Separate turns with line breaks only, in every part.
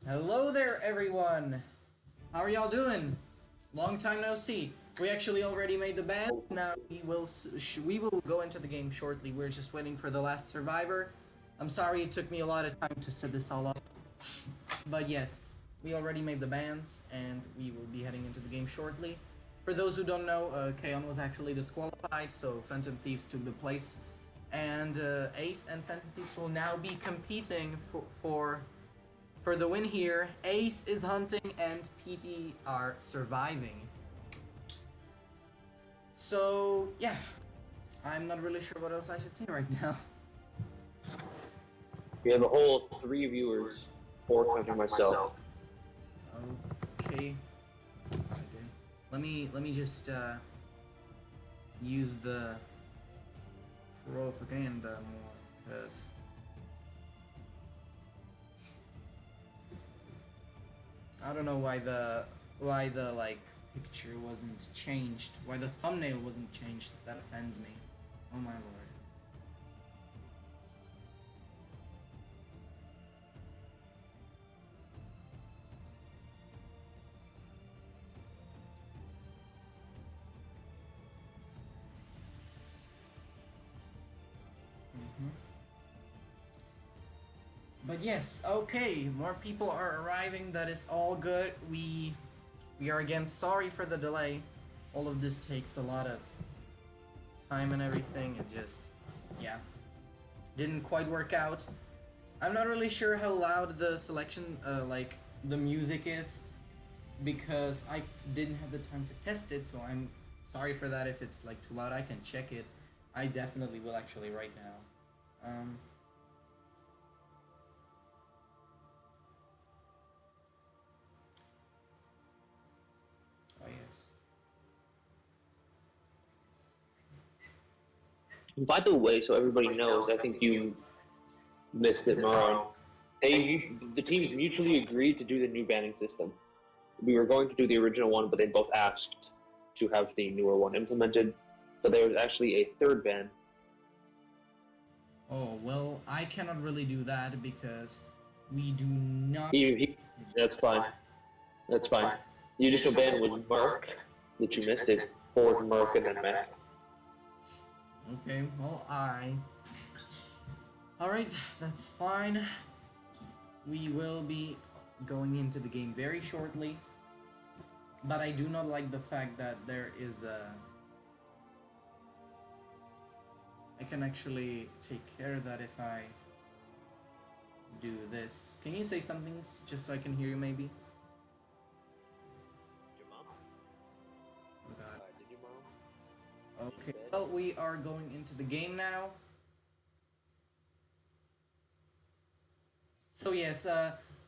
Hello there, everyone. How are y'all doing? Long time no see. We actually already made the band. Now we will go into the game shortly. We're just waiting for the last survivor. I'm sorry it took me a lot of time to set this all up, but yes, we already made the bands, and we will be heading into the game shortly. For those who don't know, Kaon was actually disqualified, so Phantom Thieves took the place, and Ace and Phantom Thieves will now be competing for the win here. Ace is hunting and PT are surviving. So, yeah. I'm not really sure what else I should say right now.
We have a whole 3 viewers, 4 counting myself.
Okay. Let me just use the propaganda more, because I don't know why the like picture wasn't changed, why the thumbnail wasn't changed. That offends me. Oh my lord. But yes, okay, more people are arriving. That is all good. We are again sorry for the delay. All of this takes a lot of time and everything. It just, yeah, didn't quite work out. I'm not really sure how loud the selection, like the music is, because I didn't have the time to test it. So I'm sorry for that. If it's like too loud, I can check it. I definitely will actually right now. Oh yes.
By the way, so everybody knows, I think you missed it, Mirone. The teams mutually agreed to do the new banning system. We were going to do the original one, but they both asked to have the newer one implemented. So there was actually a third ban.
Oh, well, I cannot really do that because we do not...
That's fine. That's fine. The additional ban was Merc, that you missed it. Ford, Merc, and then Mac.
Okay, well, Alright, that's fine. We will be going into the game very shortly. But I do not like the fact that there is a... I can actually take care of that if I do this. Can you say something just so I can hear you, maybe?
Your mom?
Oh god.
Did your mom?
Okay, well, we are going into the game now. So yes,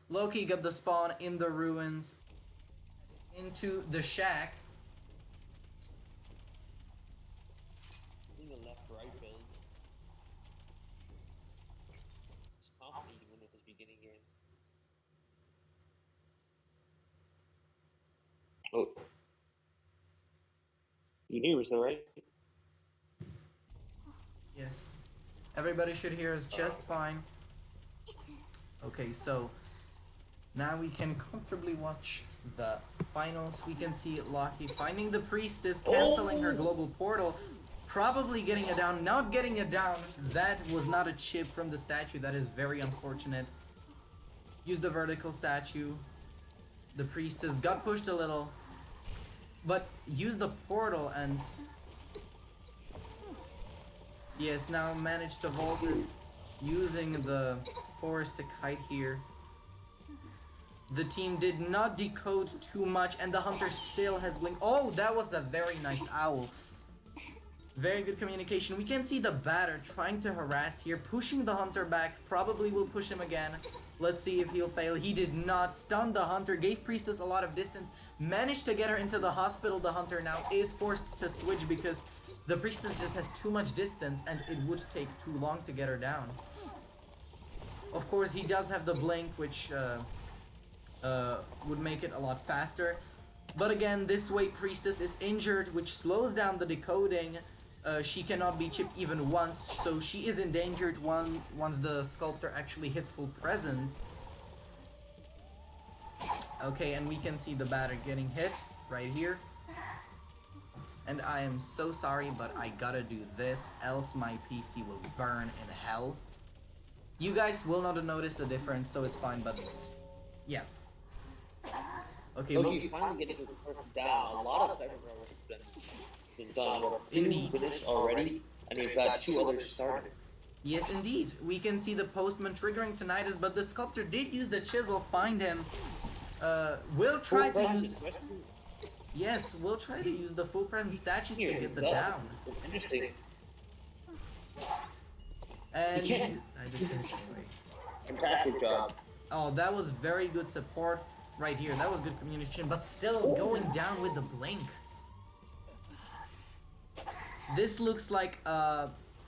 Loki got the spawn in the ruins, into the shack.
In the left-right build. It's confident even with this beginning game. Oh. You hear us though, right?
Yes. Everybody should hear us just fine. Okay, so now we can comfortably watch the finals. We can see Loki finding the priestess, canceling her global portal, probably getting it down, not getting it down. That was not a chip from the statue. That is very unfortunate. Use the vertical statue. The priestess got pushed a little, but use the portal and yes, now managed to vault it using the forest to kite here. The team did not decode too much, and the hunter still has blink. Oh, that was a very nice owl. Very good communication. We can see the batter trying to harass here, pushing the hunter back. Probably will push him again. Let's see if he'll fail. He did not. Stun the hunter, gave priestess a lot of distance, managed to get her into the hospital. The hunter now is forced to switch because the priestess just has too much distance and it would take too long to get her down. Of course, he does have the blink, which would make it a lot faster. But again, this way priestess is injured, which slows down the decoding. She cannot be chipped even once, so she is endangered once the sculptor actually hits full presence. Okay, and we can see the batter getting hit right here. And I am so sorry, but I gotta do this, else my PC will burn in hell. You guys will not notice the difference, so it's fine, but yeah. Okay,
So you finally get this person down. A lot of cyber progress has been done. Well,
Indeed.
Finished already, and we've got 2 others started.
Yes, indeed. We can see the postman triggering tinnitus, but the sculptor did use the chisel, find him. We'll try to use... Yes, we'll try to use the full presence statues to get the down.
Interesting.
And
You can't-
I did it anyway.
Fantastic job.
Oh, that was very good support right here. That was good communication, but still going down with the blink. This looks like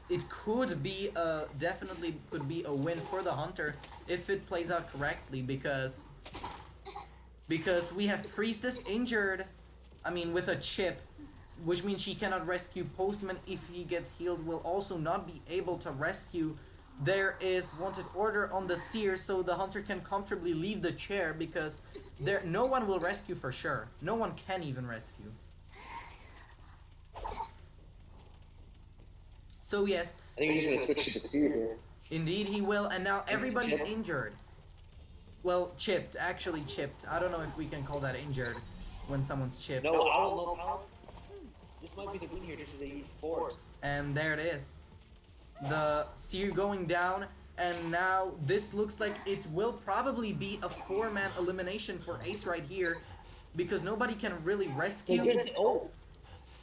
it could be definitely could be a win for the hunter if it plays out correctly, because we have Priestess injured. I mean, with a chip, which means she cannot rescue Postman. If he gets healed, will also not be able to rescue. There is wanted order on the seer, so the hunter can comfortably leave the chair, because no one will rescue for sure. No one can even rescue. So yes,
I think he's going to switch to the seer here.
indeed he will, and now everybody's injured. Well, chipped, actually chipped. I don't know if we can call that injured when someone's chipped.
No, I don't know how. This might be the win here just as they use force.
And there it is. The seer going down, and now this looks like it will probably be a 4-man elimination for Ace right here, because nobody can really rescue.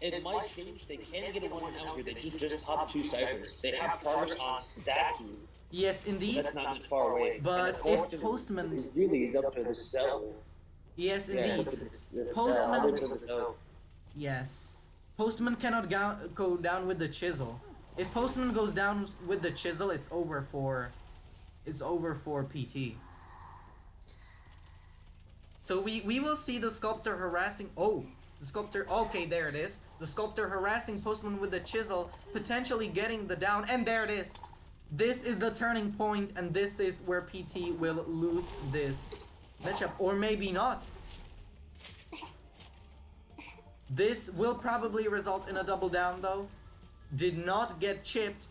It might change. They can get a 1 out here. They just pop 2 ciphers. They have progress on statue.
Yes, indeed.
That's not that far away.
But if Postman...
It really is up to the cell.
Yes, indeed.
Yeah,
Postman... Yes. Postman cannot go down with the chisel. If Postman goes down with the chisel, it's over for PT. So we will see the sculptor harassing... Oh, the sculptor... Okay, there it is. The sculptor harassing Postman with the chisel, potentially getting the down, and there it is. This is the turning point, and this is where PT will lose this matchup, or maybe not. This will probably result in a double down, though. Did not get chipped.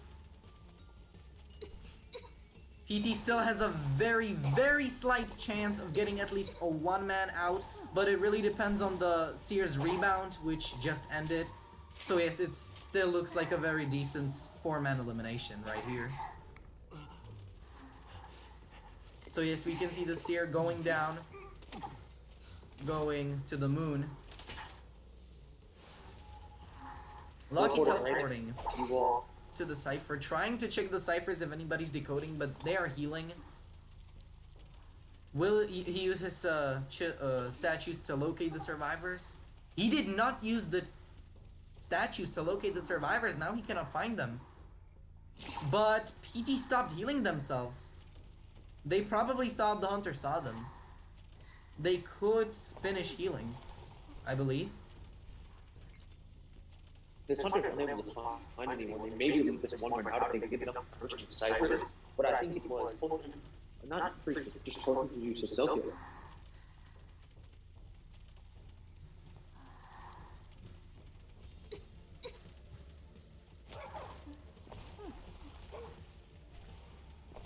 PT still has a very, very slight chance of getting at least a 1-man out, but it really depends on the Seer's rebound, which just ended. So yes, it still looks like a very decent 4-man elimination right here. So yes, we can see the Seer going down, going to the moon. Lucky teleporting to the cipher, trying to check the ciphers if anybody's decoding, but they are healing. Will he use his statues to locate the survivors? He did not use the statues to locate the survivors. Now he cannot find them. But PT stopped healing themselves. They probably thought the hunter saw them. They could finish healing, I believe.
This hunter's unable to find anyone. They maybe leave this 1 man out if they can get enough first ciphers, but I think it was not Priest, just Postman to use himself here.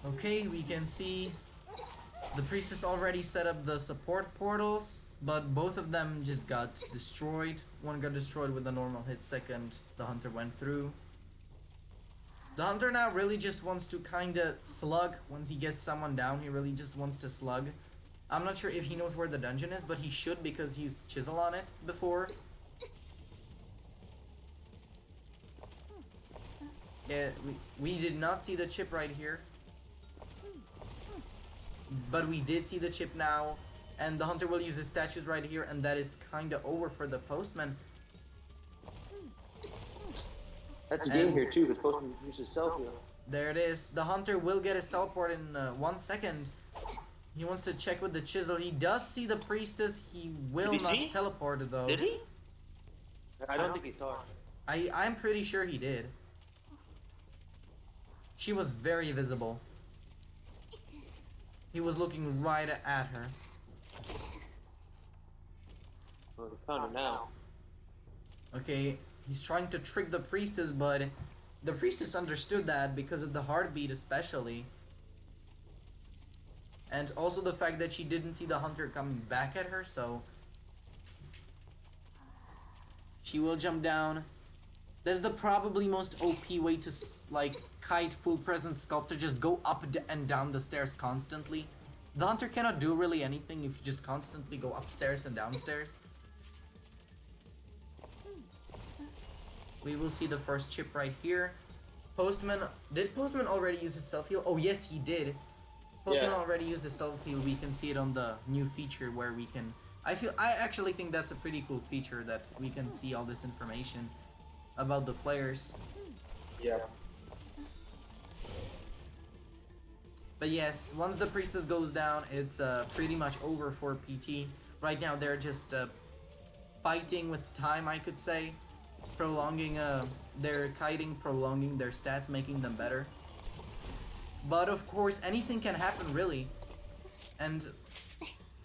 Okay, we can see the priestess already set up the support portals, but both of them just got destroyed. One got destroyed with a normal hit, second the hunter went through. The hunter now really just wants to kinda slug. Once he gets someone down, he really just wants to slug. I'm not sure if he knows where the dungeon is, but he should, because he used chisel on it before. Yeah, we did not see the chip right here, but we did see the chip now, and the hunter will use his statues right here, and that is kinda over for the postman.
That's a game here too, because Postman uses self heal.
There it is. The hunter will get his teleport in 1 second. He wants to check with the chisel. He does see the priestess. He will not teleport though.
Did he? I don't think he saw her.
I'm pretty sure he did. She was very visible. He was looking right at her.
Well, we found her now.
Okay, he's trying to trick the priestess, but the priestess understood that because of the heartbeat especially. And also the fact that she didn't see the hunter coming back at her, so she will jump down. That's the probably most OP way to like kite full presence sculptor, just go up and down the stairs constantly. The hunter cannot do really anything if you just constantly go upstairs and downstairs. We will see the first chip right here. Postman, did Postman already use his self-heal? Oh yes, he did. Postman already used his self-heal. We can see it on the new feature where we can... I actually think that's a pretty cool feature that we can see all this information about the players.
Yeah.
But yes, once the priestess goes down, it's pretty much over for PT. Right now they're just fighting with time, I could say. Prolonging their kiting, prolonging their stats, making them better. But of course, anything can happen, really. And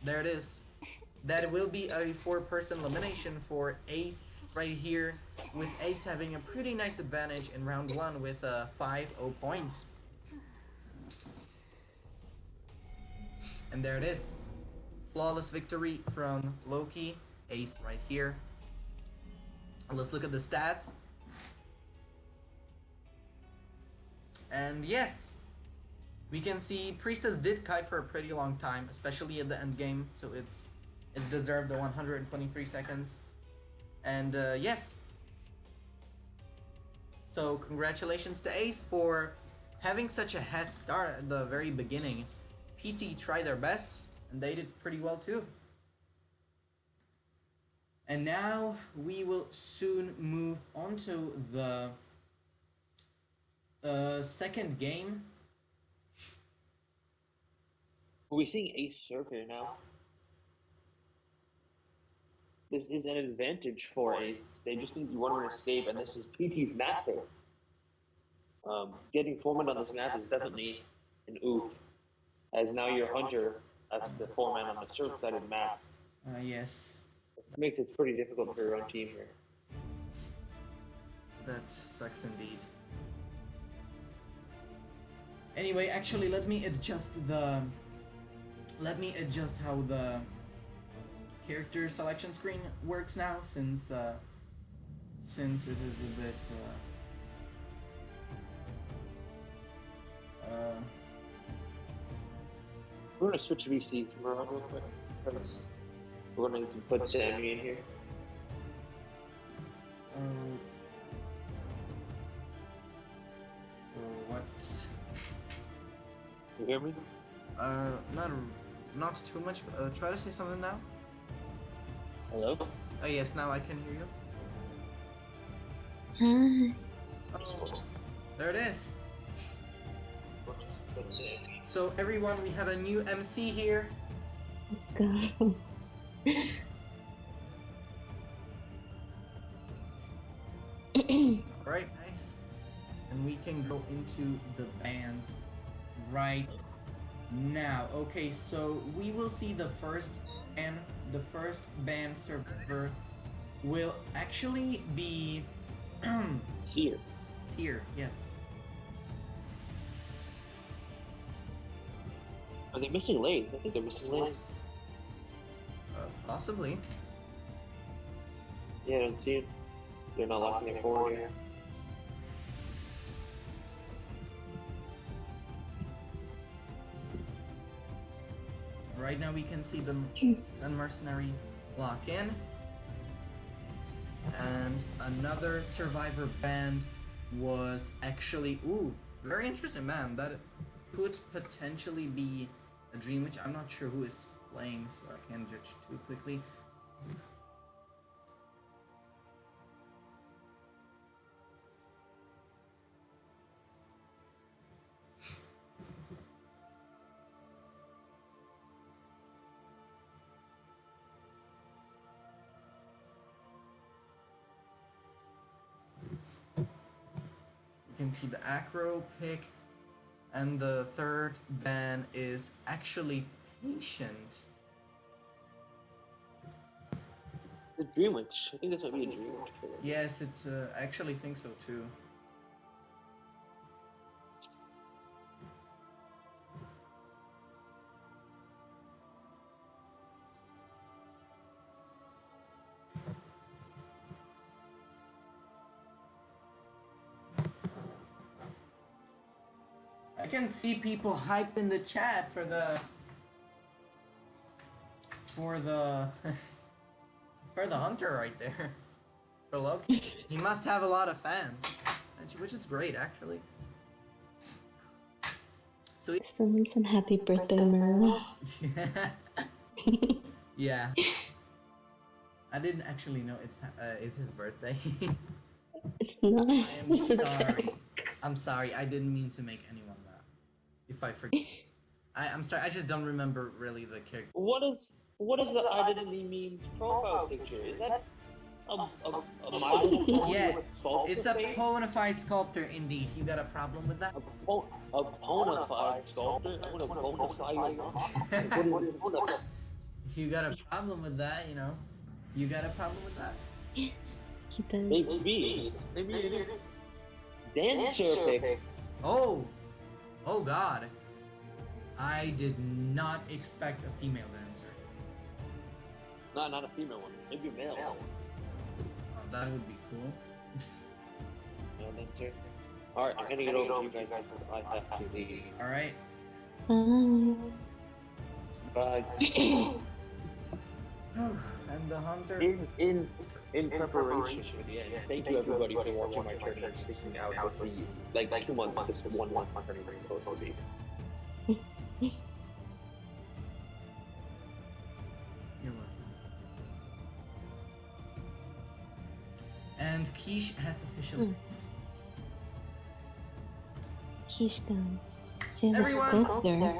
there it is. That will be a 4-person elimination for Ace right here, with Ace having a pretty nice advantage in round 1 with 5-0 points. And there it is. Flawless victory from Loki. Ace right here. Let's look at the stats. And yes, we can see Priestess did kite for a pretty long time, especially at the end game, so it's deserved the 123 seconds. And yes. So congratulations to Ace for having such a head start at the very beginning. PT tried their best, and they did pretty well too. And now we will soon move on to the second game.
Are we seeing Ace serve here now? This is an advantage for Ace. They just need one escape, and this is PT's map there. Getting Foreman on this map is definitely an oof, as now your Hunter has the Foreman on the surf-sided map.
Yes.
It makes it pretty difficult for your own team here.
That sucks indeed. Anyway, actually, let me adjust how the character selection screen works now, since it is a bit
We're gonna switch VC real quick. We're gonna put Sammy in here.
What?
You hear me?
Not too much. Try to say something now.
Hello?
Oh yes, now I can hear you. Oh, there it is. So everyone, we have a new MC here.
Go.
Alright, nice. And we can go into the bands right now. Okay, so we will see the first band server will actually be
Seer.
Seer, yes.
Are they missing lanes? I think they're missing lanes.
Possibly.
Yeah, I don't see it. They're not locking it forward here.
Right now we can see the mercenary lock in. And another survivor band was actually, ooh, very interesting, man. That could potentially be a dream, which I'm not sure who is playing, so I can't judge too quickly. You can see the acro pick, and the third ban is actually patient.
The Dream Witch. I think this might be a Dream Witch.
Yes, it's. I actually think so too. I can see people hyped in the chat for the for the hunter right there. For Loki. He must have a lot of fans, which is great actually. So
Someone said happy birthday, Mirone.
yeah. I didn't actually know it's his birthday.
It's not.
I'm
It's a
sorry.
joke.
I'm sorry. I didn't mean to make anyone laugh. If I forget. I'm sorry. I just don't remember really the character.
What is the I didn't means profile picture? Is that a model?
Yeah,
with sculpted
it's a
face?
bona fide sculptor indeed. You got a problem with that?
A bona fide sculptor? I'm gonna bona fide you. What is bona fide?
If you got a problem with that, you know, you got a problem with that.
He does.
Maybe it is. Dancer pick.
Oh, oh God! I did not expect a female dancer.
Not a female one. Maybe a male.
Oh, that would be cool.
Male dancer. Alright, I'm handing it over to you guys. I have to leave.
All right.
Bye.
And the hunter.
In preparation for the end. Thank you everybody for watching my journey and sticking out with the like 2 months. This 1 month turning supposed to be.
You're welcome. And Quiche has officially.
He's gone. Do you have
Everyone-
a sculptor?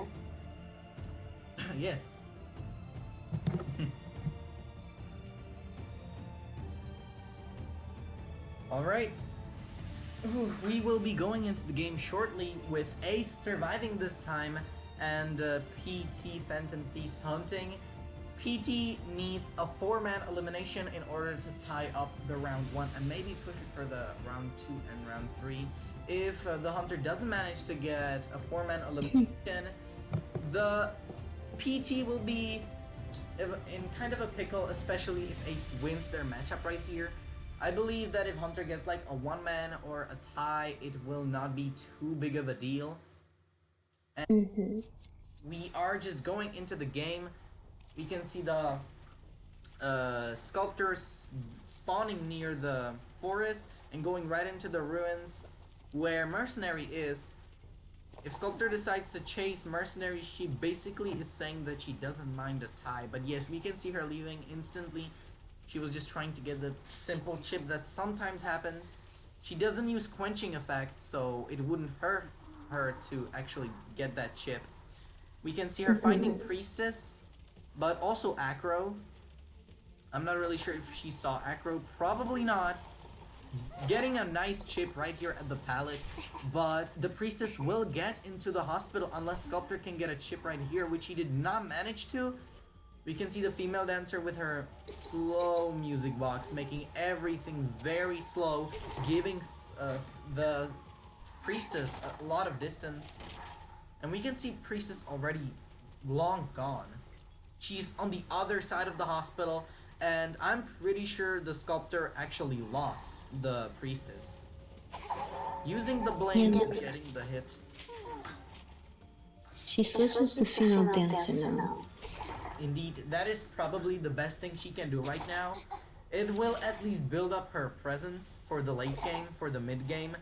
Yes. Alright. We will be going into the game shortly with Ace surviving this time and PT Phantom Thieves hunting. PT needs a 4-man elimination in order to tie up the round 1 and maybe push it for the round 2 and round 3. If the hunter doesn't manage to get a 4-man elimination, the PT will be in kind of a pickle, especially if Ace wins their matchup right here. I believe that if Hunter gets like a 1-man or a tie, it will not be too big of a deal. And we are just going into the game. We can see the sculptors spawning near the forest and going right into the ruins where Mercenary is. If Sculptor decides to chase Mercenary, she basically is saying that she doesn't mind a tie. But yes, we can see her leaving instantly. She was just trying to get the simple chip that sometimes happens. She doesn't use quenching effect, so it wouldn't hurt her to actually get that chip. We can see her finding Priestess, but also Acro. I'm not really sure if she saw Acro. Probably not. Getting a nice chip right here at the pallet, but the Priestess will get into the hospital unless Sculptor can get a chip right here, which he did not manage to. We can see the female dancer with her slow music box, making everything very slow, giving the Priestess a lot of distance. And we can see Priestess already long gone. She's on the other side of the hospital, and I'm pretty sure the Sculptor actually lost the Priestess. Using the blame, getting the hit.
She switches to female dancer now.
Indeed, that is probably the best thing she can do right now. It will at least build up her presence for the late game, for the mid game.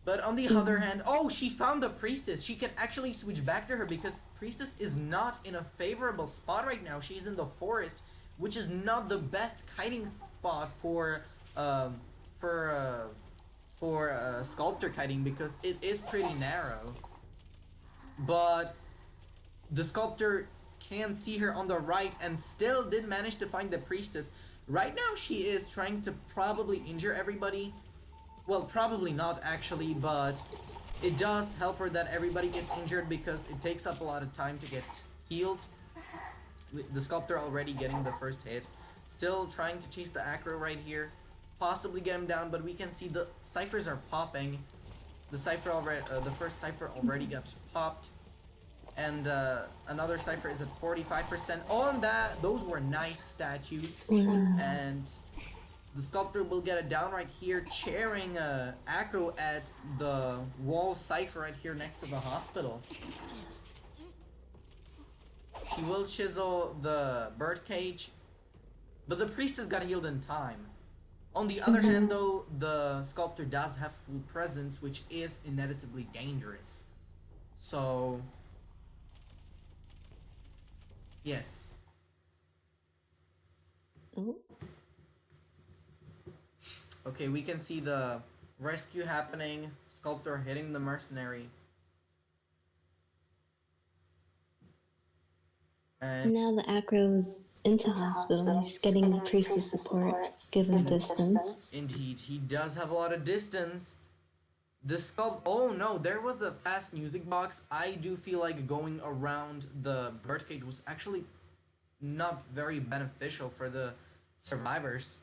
But on the other hand, oh, she found the Priestess. She can actually switch back to her because Priestess is not in a favorable spot right now. She's in the forest, which is not the best kiting spot for Sculptor kiting because it is pretty narrow. But the Sculptor can see her on the right and still did manage to find the Priestess. Right now she is trying to probably injure everybody. Well, probably not actually, but it does help her that everybody gets injured because it takes up a lot of time to get healed. With the Sculptor already getting the first hit. Still trying to chase the Acro right here. Possibly get him down, but we can see the ciphers are popping. The cipher already, the first cipher already got popped. And another cipher is at 45%. On that, those were nice statues. And the sculptor will get it down right here, chairing Acro at the wall cipher right here next to the hospital. She will chisel the birdcage, but the priestess got healed in time. On the other hand, though, the sculptor does have full presence, which is inevitably dangerous. So, yes.
Oh.
Okay, we can see the rescue happening. Sculptor hitting the mercenary. And
Now the Acro's into hospital. He's getting priestess support, given distance.
indeed, he does have a lot of distance. The oh no, there was a fast music box. I do feel like going around the birdcage was actually not very beneficial for the survivors.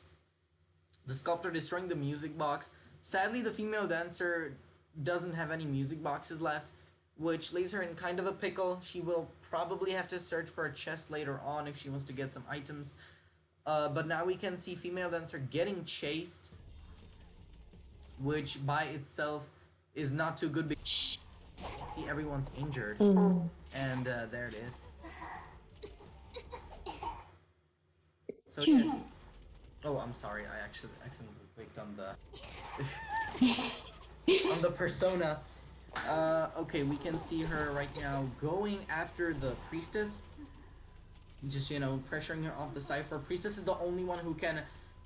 The sculptor destroying the music box. Sadly, the female dancer doesn't have any music boxes left, which leaves her in kind of a pickle. She will probably have to search for a chest later on if she wants to get some items. But now we can see female dancer getting chased, which by itself is not too good because see everyone's injured. And there it is. So yes. Oh, I'm sorry. I actually accidentally clicked on the on the persona. Okay, we can see her right now going after the priestess. Just, you know, pressuring her off the cipher. Priestess is the only one who can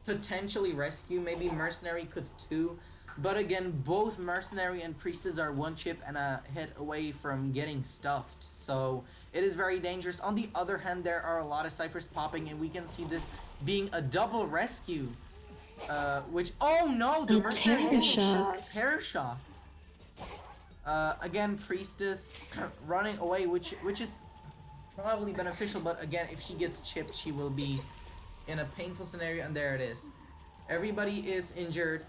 potentially rescue. Maybe mercenary could too. But again, both mercenary and priestess are one chip and a hit away from getting stuffed. So it is very dangerous. On the other hand, there are a lot of ciphers popping, and we can see this being a double rescue. Which, oh no, the mercenary
terror shock.
Terror shock. Again, priestess running away, which is probably beneficial, but again, if she gets chipped, she will be in a painful scenario, and there it is. Everybody is injured.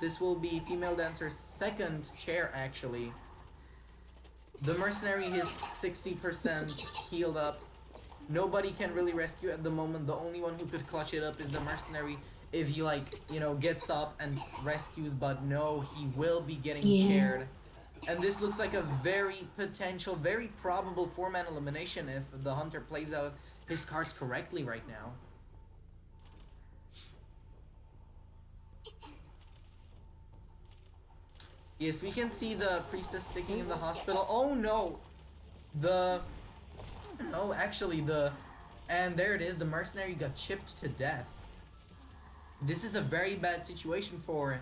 This will be female dancer's second chair, actually. The mercenary is 60% healed up. Nobody can really rescue at the moment. The only one who could clutch it up is the mercenary if he, like, you know, gets up and rescues, but no, he will be getting chaired. And this looks like a very potential, very probable 4-man elimination if the hunter plays out his cards correctly right now. Yes, we can see the priestess sticking in the hospital. Oh no! And there it is, the mercenary got chipped to death. This is a very bad situation for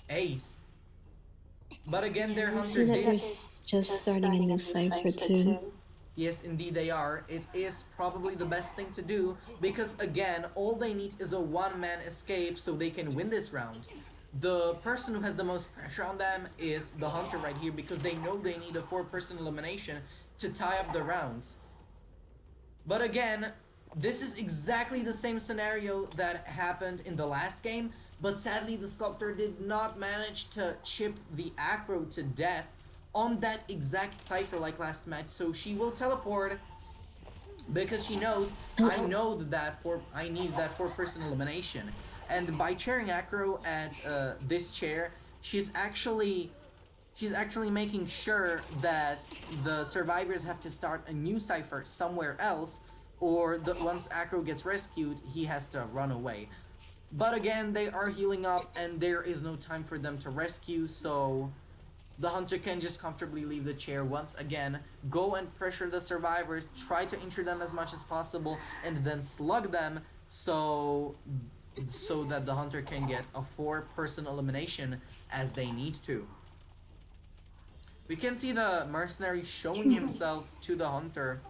Ace. But again, their hunter
See that they're just starting a new cipher too.
Yes, indeed they are. It is probably the best thing to do, because again, all they need is a one-man escape so they can win this round. The person who has the most pressure on them is the hunter right here, because they know they need a 4-person elimination to tie up the rounds. But again, this is exactly the same scenario that happened in the last game, but sadly the sculptor did not manage to chip the Acro to death on that exact cipher like last match, so she will teleport because she knows I need that 4-person elimination. And by chairing Acro at this chair, she's actually making sure that the survivors have to start a new cipher somewhere else, or once Acro gets rescued, he has to run away. But again, they are healing up, and there is no time for them to rescue, so the hunter can just comfortably leave the chair once again, go and pressure the survivors, try to injure them as much as possible, and then slug them so that the hunter can get a 4-person elimination as they need to. We can see the mercenary showing himself to the hunter,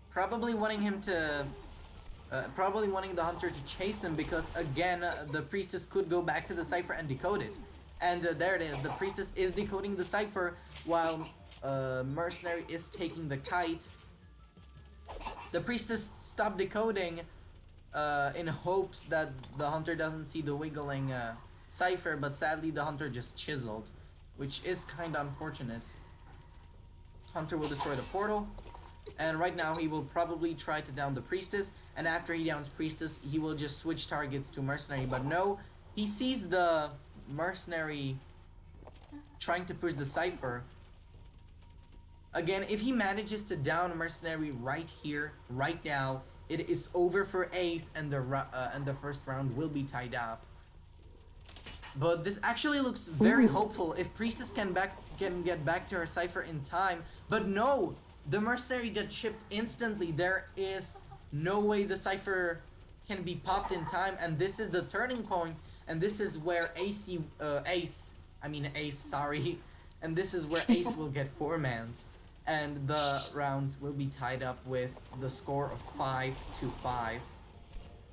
probably wanting the hunter to chase him, because again, the priestess could go back to the cipher and decode it. And there it is, the priestess is decoding the cipher while mercenary is taking the kite. The priestess stopped decoding, in hopes that the hunter doesn't see the wiggling Cypher, but sadly the hunter just chiseled, which is kind of unfortunate. Hunter will destroy the portal, and right now he will probably try to down the priestess, and after he downs priestess, he will just switch targets to mercenary, but no, he sees the mercenary trying to push the Cypher. Again, if he manages to down a mercenary right here, right now, it is over for Ace, and the first round will be tied up. But this actually looks very hopeful if Priestess can get back to her Cypher in time. But no, the mercenary got chipped instantly. There is no way the Cypher can be popped in time, and this is the turning point. And this is where Ace, sorry, and this is where Ace will get four-manned. And the rounds will be tied up with the score of 5-5.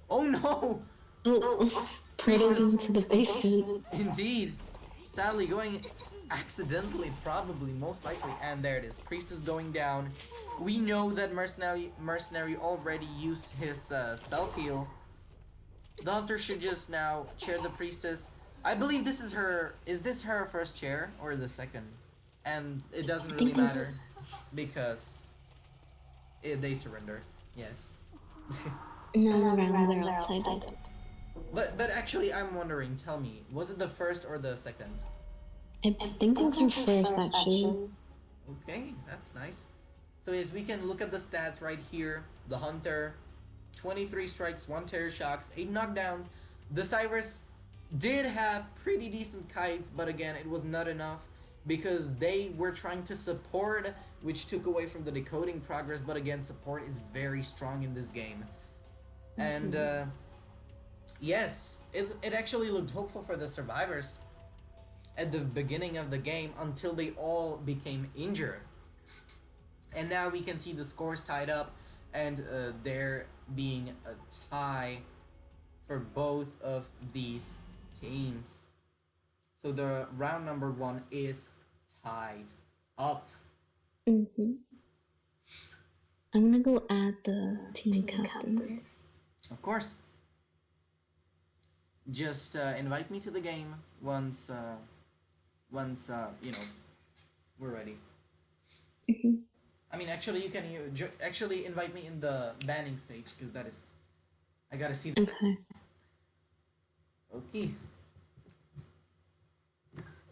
Oh no!
Oh, Priestess into the basement.
Indeed. Sadly, going accidentally, probably, most likely. And there it is. Priestess going down. We know that Mercenary already used his self-heal. The Hunter should just now chair the Priestess. I believe this is her... Is this her first chair or the second? And it doesn't really matter because they surrendered. Yes.
Now the rounds are all tied up.
But actually, I'm wondering. Tell me, was it the first or the second?
I think it was her first, actually.
Okay, that's nice. So yes, we can look at the stats right here. The Hunter, 23 strikes, 1 terror shocks, 8 knockdowns. The Cyrus did have pretty decent kites, but again, it was not enough because they were trying to support, which took away from the decoding progress. But again, support is very strong in this game. And yes, it actually looked hopeful for the survivors at the beginning of the game until they all became injured. And now we can see the scores tied up, and there being a tie for both of these teams. So the round number 1 is tied up.
I'm gonna go add the team captains.
Of course. Just invite me to the game once you know, we're ready. I mean, actually, you can actually invite me in the banning stage, because that is... I gotta see...
Okay.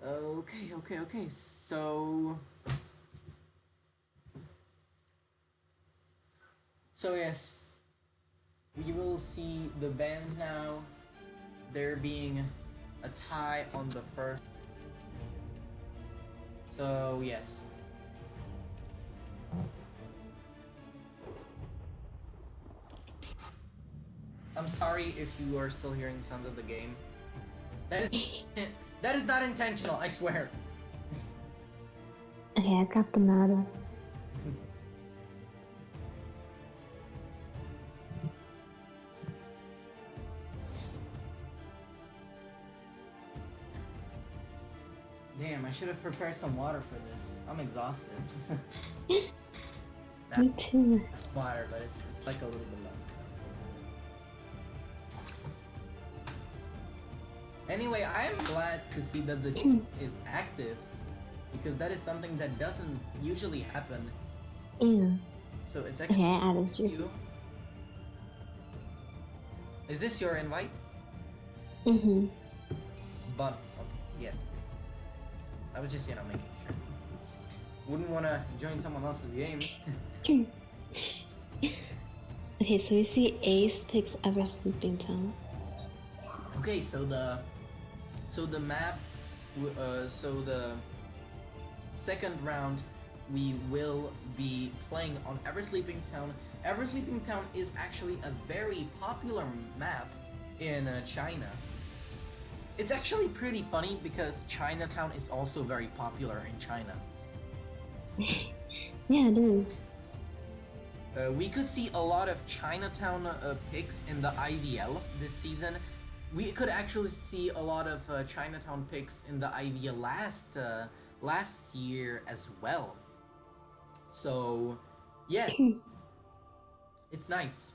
Okay. Okay. So yes, we will see the bans now. There being a tie on the first. So yes. I'm sorry if you are still hearing the sounds of the game. That is not intentional, I swear.
Okay, I got the nada.
Damn, I should have prepared some water for this. I'm exhausted.
Me too.
Water, but it's like a little bit low. Anyway, I am glad to see that the team is active, because that is something that doesn't usually happen.
Yeah.
So it's actually
Okay, I added you.
Is this your invite? But yeah. I was just, making sure. Wouldn't want to join someone else's game.
Okay, so we see Ace picks Ever Sleeping Town.
Okay, so the map, so the second round, we will be playing on Ever Sleeping Town. Ever Sleeping Town is actually a very popular map in China. It's actually pretty funny because Chinatown is also very popular in China.
Yeah, it is.
We could see a lot of Chinatown picks in the IVL this season. We could actually see a lot of Chinatown picks in the IVL last year as well. So, yeah, it's nice.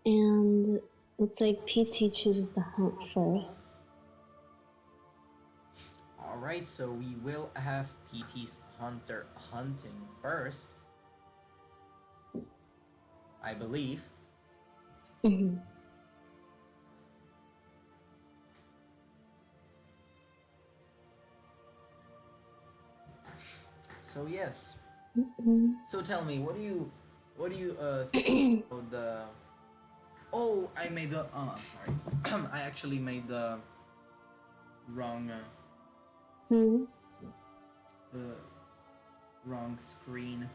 And looks like PT chooses the hunt first.
Alright, so we will have PT's Hunter hunting first. I believe.
Mm-hmm.
So yes.
Mm-hmm.
So tell me, what do you think about the? Oh, I made the. Oh, I'm sorry. I actually made the wrong.
Mm-hmm.
The wrong screen.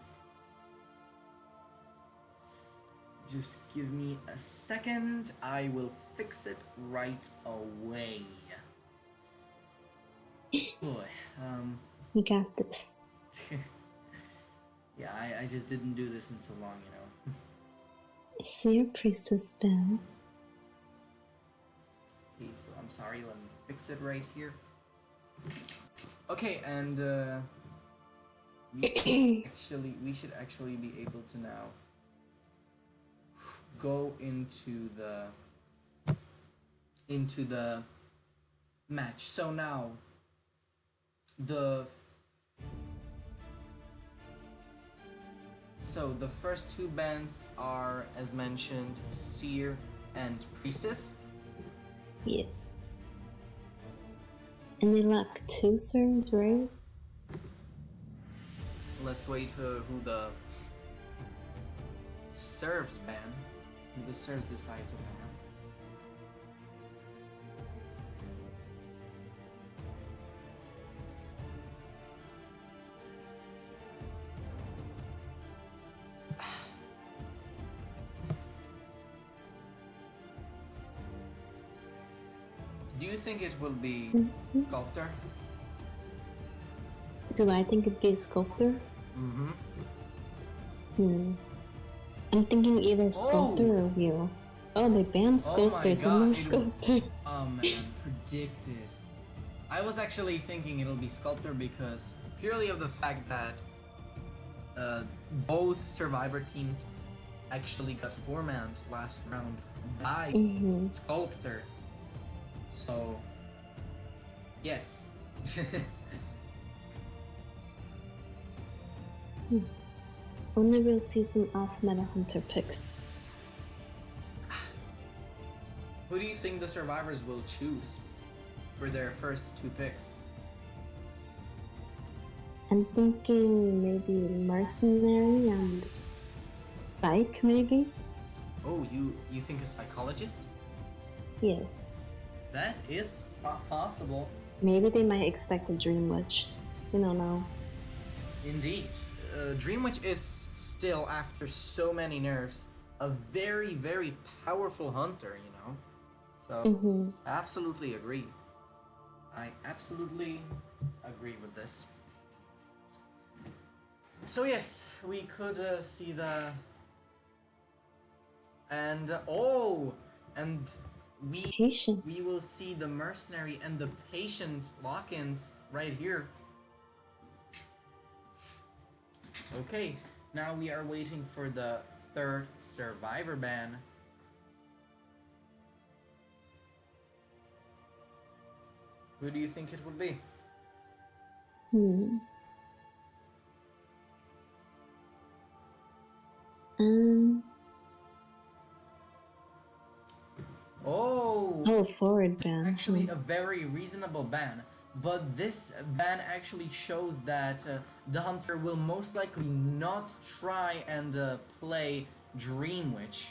Just give me a second. I will fix it right away. Boy,
We got this.
yeah, I just didn't do this in so long, you know.
See your priestess, Ben.
Okay, so I'm sorry, let me fix it right here. Okay, and we should actually be able to now go into the match. So now the first two bands are, as mentioned, Seer and Priestess.
Yes. And they lack 2 serves, right?
Let's wait who the serves ban. Who the serves decide to ban. Do you think it will be Sculptor?
Do I think it'd be Sculptor? I'm thinking either Sculptor or Wheel. Oh, they banned Sculptor, so no Sculptor.
Oh man, predicted. I was actually thinking it'll be Sculptor because purely of the fact that both Survivor teams actually got four-manned last round by Sculptor. So, yes.
Only we'll see some off-meta hunter picks.
Who do you think the survivors will choose for their first two picks?
I'm thinking maybe Mercenary and Psych, maybe?
Oh, you think a psychologist?
Yes.
That is possible.
Maybe they might expect a Dream Witch. We don't know.
Indeed. Dream Witch is still, after so many nerfs, a very, very powerful hunter, you know? So, absolutely agree. I absolutely agree with this. So yes, we could see the... And, and we will see the Mercenary and the Patient lock-ins right here. Okay, now we are waiting for the third Survivor ban. Who do you think it would be?
Forward ban.
Actually, a very reasonable ban. But this ban actually shows that the hunter will most likely not try and play Dream Witch.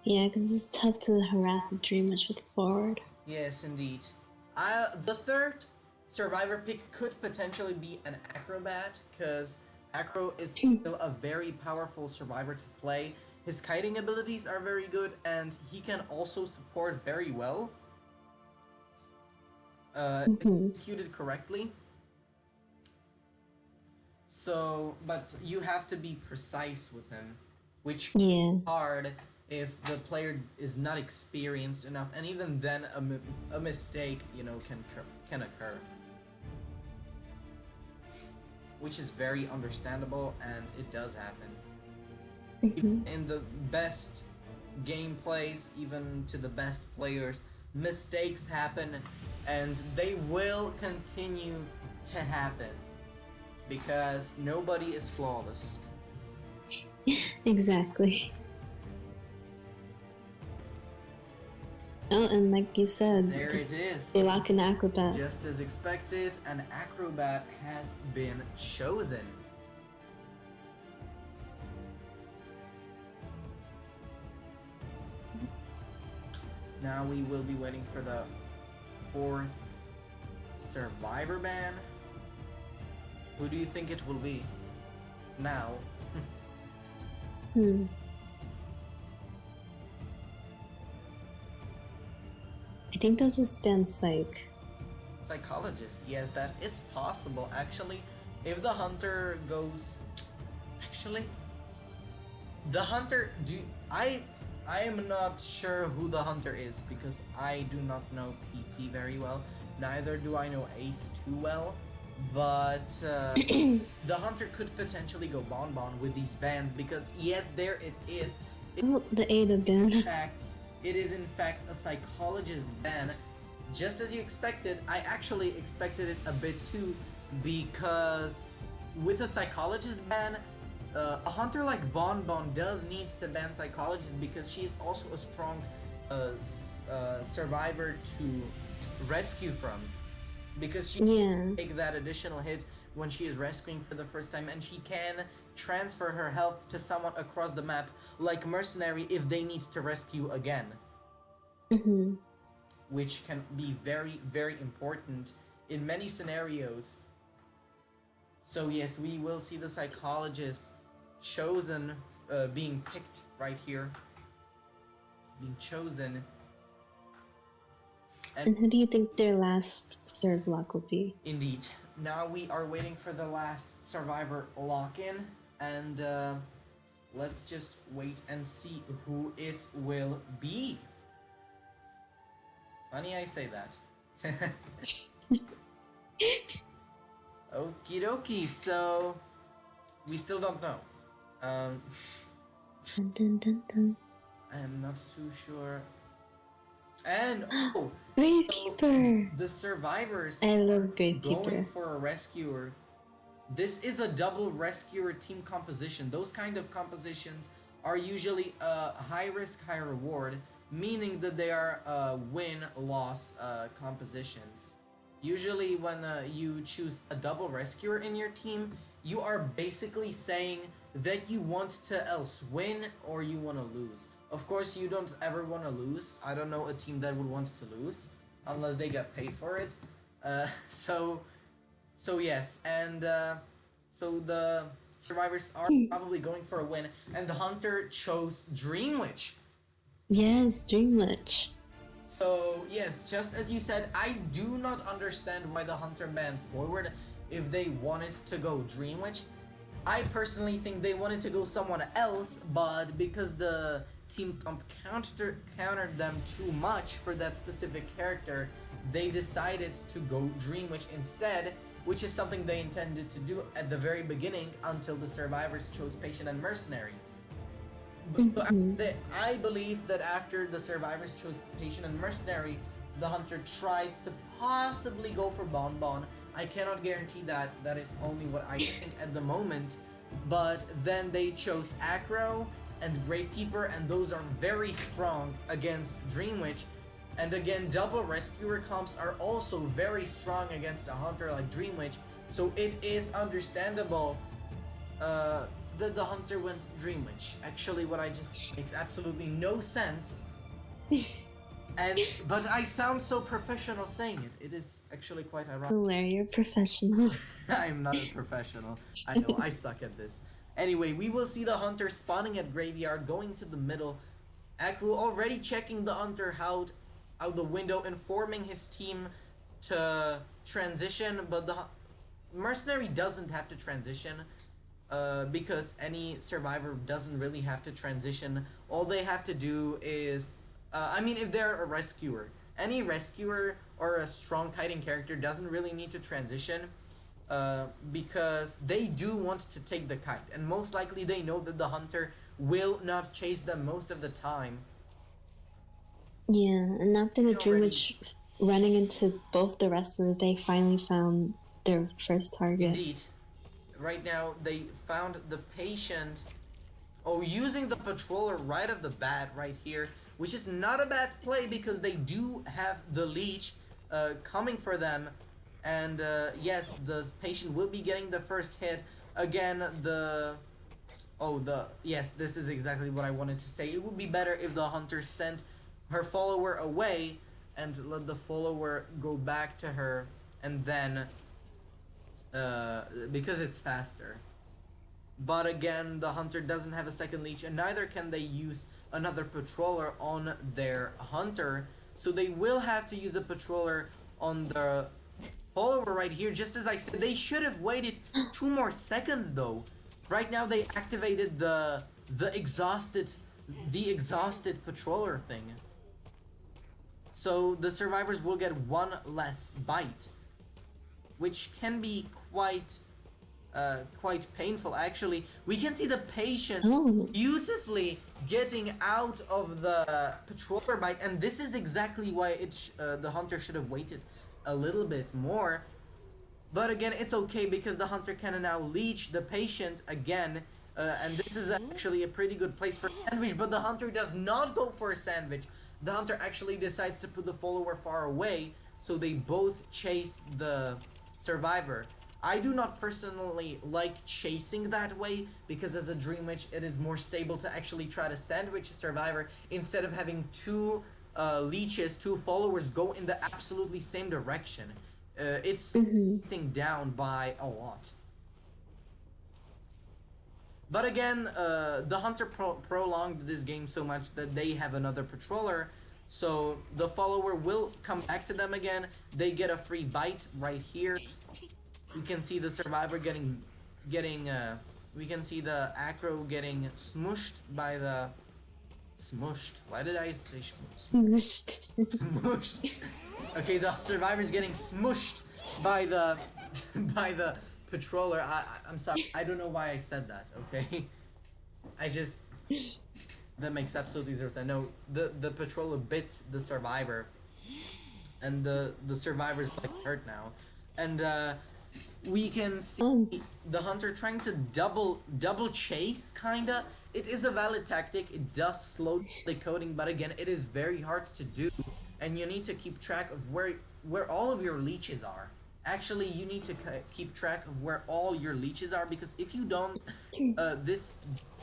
Yeah, because it's tough to harass a Dream Witch with forward.
Yes, indeed. The third Survivor pick could potentially be an Acrobat, because Acro is still a very powerful Survivor to play. His kiting abilities are very good, and he can also support very well. Executed correctly. So, but you have to be precise with him, which is hard if the player is not experienced enough, and even then a mistake, you know, can occur. Which is very understandable, and it does happen. even in the best gameplays, even to the best players, mistakes happen, and they will continue to happen because nobody is flawless.
Exactly. Oh, and like you said,
There it is.
they lack an acrobat.
Just as expected, an acrobat has been chosen. Now we will be waiting for the 4th survivor ban. Who do you think it will be? Now.
I think they'll just ban Psych.
Psychologist, yes, that is possible. Actually, if the hunter goes... Actually, the hunter... I am not sure who the hunter is because I do not know PT very well. Neither do I know Ace too well. But the hunter could potentially go Bonbon with these bans because yes, there it is.
Oh, the Ada ban.
It is in fact a psychologist ban, just as you expected. I actually expected it a bit too, because with a psychologist ban, a hunter like Bonbon does need to ban psychologists because she is also a strong survivor to rescue from, because she can take that additional hit when she is rescuing for the first time, and she can transfer her health to someone across the map, like Mercenary, if they need to rescue again. Which can be very, very important in many scenarios. So yes, we will see the psychologist chosen, being picked right here. Being chosen.
And who do you think their last serve lock will be?
Indeed. Now we are waiting for the last survivor lock-in, and let's just wait and see who it will be. Funny I say that. Okie dokie, so we still don't know.
Dun, dun, dun, dun.
I am not too sure. And
Gravekeeper!
So the survivors
I love Gravekeeper.
going for a rescuer. This is a double rescuer team composition. Those kind of compositions are usually high risk, high reward, meaning that they are win-loss compositions. Usually when you choose a double rescuer in your team, you are basically saying that you want to else win or you want to lose. Of course, you don't ever want to lose. I don't know a team that would want to lose unless they get paid for it. So yes, and so the survivors are probably going for a win, and the hunter chose Dream Witch.
Yes, Dream Witch.
So yes, just as you said, I do not understand why the hunter banned Forward if they wanted to go Dream Witch. I personally think they wanted to go someone else, but because the team comp countered them too much for that specific character, they decided to go Dream Witch instead, which is something they intended to do at the very beginning until the survivors chose Patient and Mercenary. But I believe that after the survivors chose Patient and Mercenary, the hunter tried to possibly go for Bonbon. I cannot guarantee that. That is only what I think at the moment. But then they chose Acro and Gravekeeper, and those are very strong against Dream Witch. And again, double rescuer comps are also very strong against a hunter like Dream Witch. So it is understandable that the hunter went Dream Witch. Actually, what I just makes absolutely no sense. But I sound so professional saying it. It is actually quite ironic.
Larry, you're professional.
I'm not a professional. I know, I suck at this. Anyway, we will see the hunter spawning at graveyard, going to the middle. Akru already checking the hunter out the window, informing his team to transition, but the mercenary doesn't have to transition because any survivor doesn't really have to transition. All they have to do is, if they're a rescuer, any rescuer or a strong kiting character doesn't really need to transition because they do want to take the kite, and most likely they know that the hunter will not chase them most of the time.
Yeah, and after the dream
Already-
witch running into both the rescuers, they finally found their first target.
Indeed. Right now, they found the patient. Oh, using the patroller right off the bat right here, which is not a bad play because they do have the leech coming for them. And yes, the patient will be getting the first hit. Again, yes, this is exactly what I wanted to say. It would be better if the hunter sent her follower away and let the follower go back to her, and then because it's faster. But again, the hunter doesn't have a second leech, and neither can they use another patroller on their hunter, so they will have to use a patroller on the follower right here. Just as I said, they should have waited 2 more seconds though. Right now they activated the exhausted patroller thing, so the survivors will get 1 less bite, which can be quite painful actually. We can see the patient beautifully getting out of the patroller bite, and this is exactly why the hunter should have waited a little bit more. But again, it's okay because the hunter can now leech the patient again, and this is actually a pretty good place for sandwich, but the hunter does not go for a sandwich. The hunter actually decides to put the follower far away, so they both chase the survivor. I do not personally like chasing that way, because as a dream witch it is more stable to actually try to sandwich a survivor instead of having 2 leeches, 2 followers go in the absolutely same direction. It's thing down by a lot. But again, the hunter prolonged this game so much that they have another patroller, so the follower will come back to them again. They get a free bite right here. We can see the survivor getting we can see the acro getting smushed by the why did I say smushed? Smushed. Okay, the survivor's getting smushed by the patroller. I'm sorry, I don't know why I said that, okay? That makes absolutely zero sense. No, the patroller bit the survivor, and the survivor's like hurt now. And we can see the hunter trying to double chase, kinda. It is a valid tactic. It does slow the coding, but again, it is very hard to do, and you need to keep track of where all of your leeches are. Actually, you need to keep track of where all your leeches are, because if you don't, this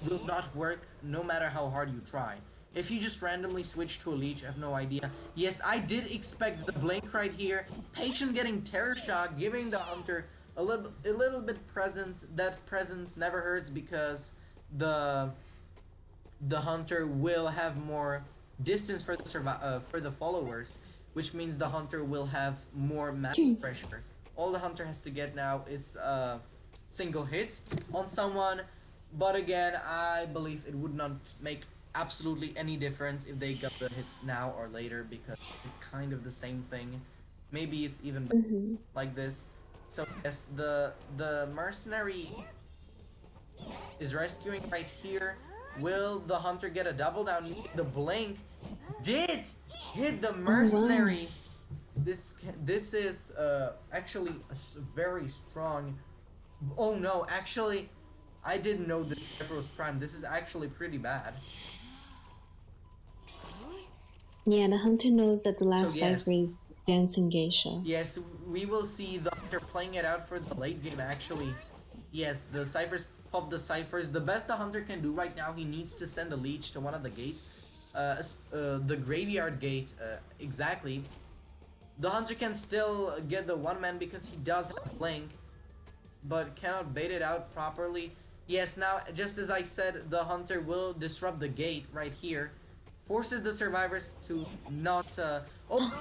will not work no matter how hard you try. If you just randomly switch to a leech, I have no idea. Yes, I did expect the blink right here. Patient getting terror shock, giving the hunter a little bit presence. That presence never hurts because the hunter will have more distance for the followers, which means the hunter will have more magic pressure. All the hunter has to get now is a single hit on someone, but again, I believe it would not make absolutely any difference if they got the hit now or later, because it's kind of the same thing. Maybe it's even like this. So yes, the mercenary is rescuing right here. Will the hunter get a double down? The blink did hit the mercenary. This is actually a very strong. Oh no, actually, I didn't know this Cypher was prime. This is actually pretty bad.
Yeah, the hunter knows that the last
So, yes.
cipher is dancing geisha.
Yes, we will see the hunter playing it out for the late game actually. Yes, the ciphers pop the ciphers. The best the hunter can do right now, he needs to send a leech to one of the gates. The graveyard gate, exactly. The hunter can still get the one man because he does have blink, but cannot bait it out properly. Yes, now, just as I said, the hunter will disrupt the gate right here. Forces the survivors to not,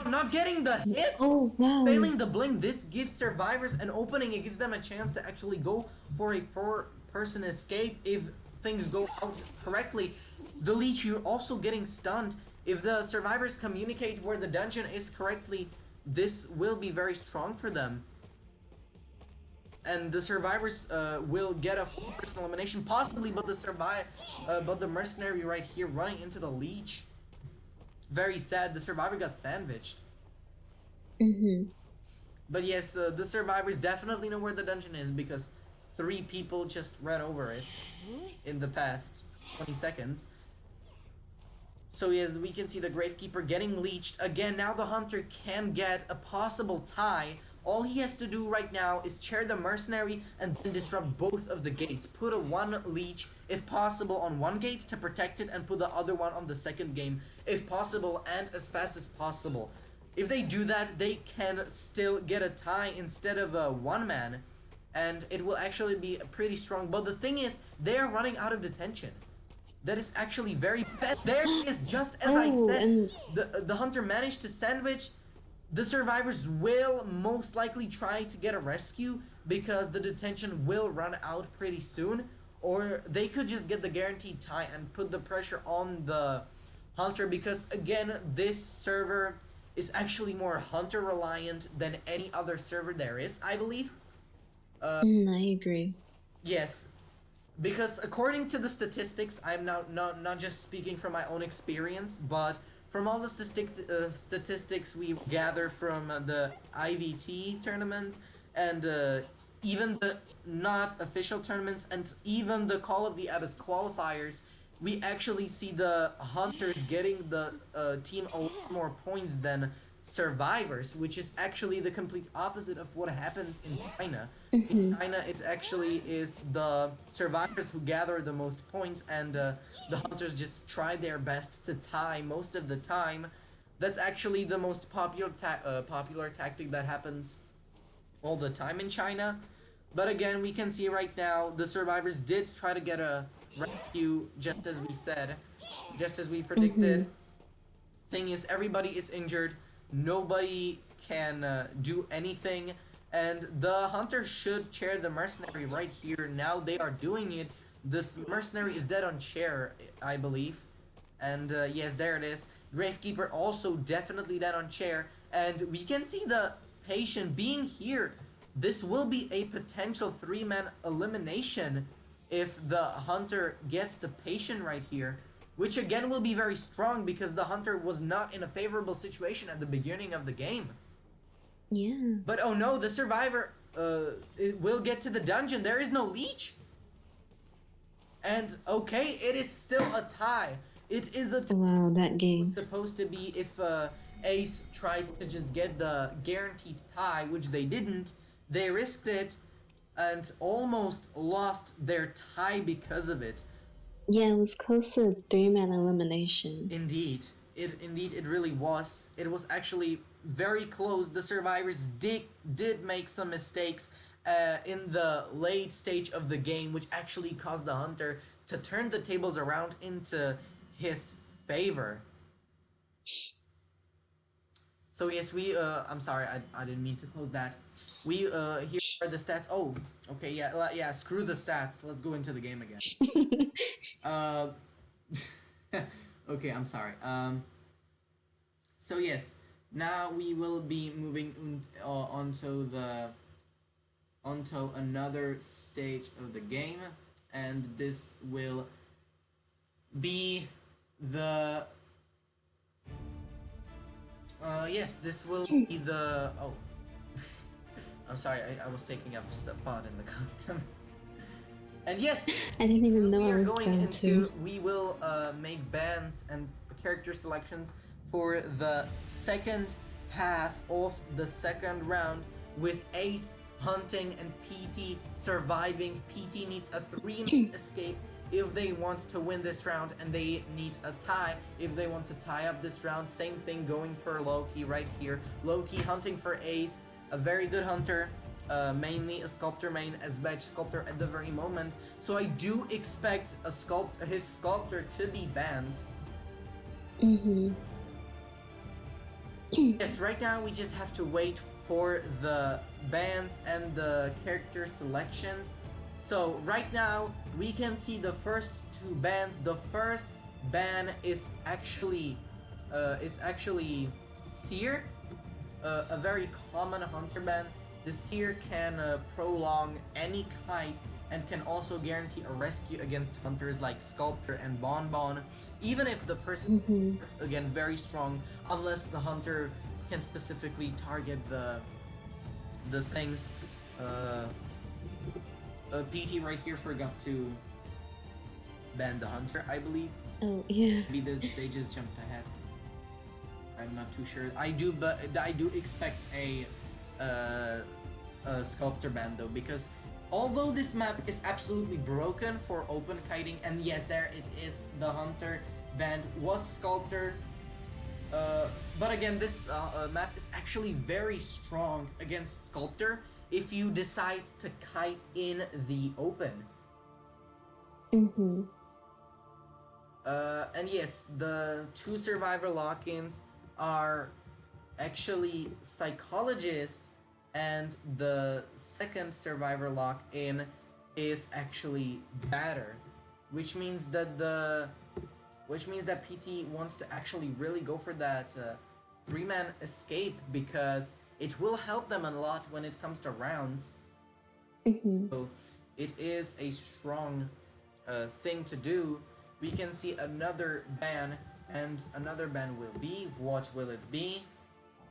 not getting the hit!
Oh, wow.
Failing the blink. This gives survivors an opening. It gives them a chance to actually go for a 4-person escape if things go out correctly. The leech, you're also getting stunned. If the survivors communicate where the dungeon is correctly, this will be very strong for them. and the survivors will get a full personal elimination, possibly, but the mercenary right here running into the leech. Very sad. The survivor got sandwiched. But yes, the survivors definitely know where the dungeon is because 3 people just ran over it in the past 20 seconds. So yes, we can see the Gravekeeper getting leeched. Again, now the Hunter can get a possible tie. All he has to do right now is chair the Mercenary and then disrupt both of the gates. Put a 1 leech, if possible, on one gate to protect it and put the other one on the second game, if possible, and as fast as possible. If they do that, they can still get a tie instead of a 1-man, and it will actually be pretty strong. But the thing is, they're running out of detention. That is actually very bad. There it is, just as I said. The Hunter managed to sandwich. The survivors will most likely try to get a rescue because the detention will run out pretty soon. Or they could just get the guaranteed tie and put the pressure on the Hunter because, again, this server is actually more Hunter reliant than any other server there is, I believe.
I agree.
Yes. Because according to the statistics, I'm now not just speaking from my own experience, but from all the statistics we gather from the IVT tournaments and even the not official tournaments and even the Call of the Abyss qualifiers, we actually see the Hunters getting the team a lot more points than survivors, which is actually the complete opposite of what happens in China. In China, it actually is the survivors who gather the most points, and the Hunters just try their best to tie most of the time. That's actually the most popular tactic that happens all the time in China. But again, we can see right now the survivors did try to get a rescue, just as we said, just as we predicted. Thing is, everybody is injured. Nobody can do anything, and the Hunter should chair the Mercenary right here. Now they are doing it. This Mercenary is dead on chair, I believe. And yes, there it is. Gravekeeper also definitely dead on chair. And we can see the patient being here. This will be a potential 3-man elimination if the Hunter gets the patient right here. Which again will be very strong because the Hunter was not in a favorable situation at the beginning of the game.
Yeah.
But oh no, the survivor it will get to the dungeon. There is no leech. And okay, it is still a tie. It is a tie.
Wow, that game.
It's supposed to be if Ace tried to just get the guaranteed tie, which they didn't. They risked it and almost lost their tie because of it.
Yeah, it was close to a 3-man elimination.
Indeed, it really was. It was actually very close. The survivors did make some mistakes in the late stage of the game, which actually caused the Hunter to turn the tables around into his favor. So yes, I'm sorry, I didn't mean to close that. Here are the stats. Oh, okay, yeah, screw the stats. Let's go into the game again. Okay, I'm sorry. So yes, now we will be moving onto another stage of the game, and this will be the yes, this will be the I'm sorry, I was taking up a spot in the custom. And yes,
I didn't even know I was
going
done too.
We will make bans and character selections for the second half of the second round with Ace hunting and PT surviving. PT needs a 3-man escape if they want to win this round, and they need a tie if they want to tie up this round. Same thing going for Loki right here. Loki hunting for Ace. A very good hunter, mainly a sculptor main as badge sculptor at the very moment. So I do expect his sculptor to be banned. Yes, right now we just have to wait for the bans and the character selections. So right now we can see the first 2 bans. The first ban is actually Seer. A very common hunter ban. The seer can prolong any kite and can also guarantee a rescue against hunters like Sculptor and Bonbon, even if the person again very strong, unless the hunter can specifically target the things. PT right here forgot to ban the hunter, I believe.
Oh yeah.
Maybe they just jumped ahead. I'm not too sure. I do expect a Sculptor ban though, because although this map is absolutely broken for open kiting, and yes, there it is, the hunter band was Sculptor, but again, this map is actually very strong against Sculptor if you decide to kite in the open. And yes, the 2 survivor lock-ins are actually Psychologist, and the second survivor lock-in is actually Batter, which means that PT wants to actually really go for that 3-man escape, because it will help them a lot when it comes to rounds. So it is a strong thing to do. We can see another ban, and another ban will be, what will it be?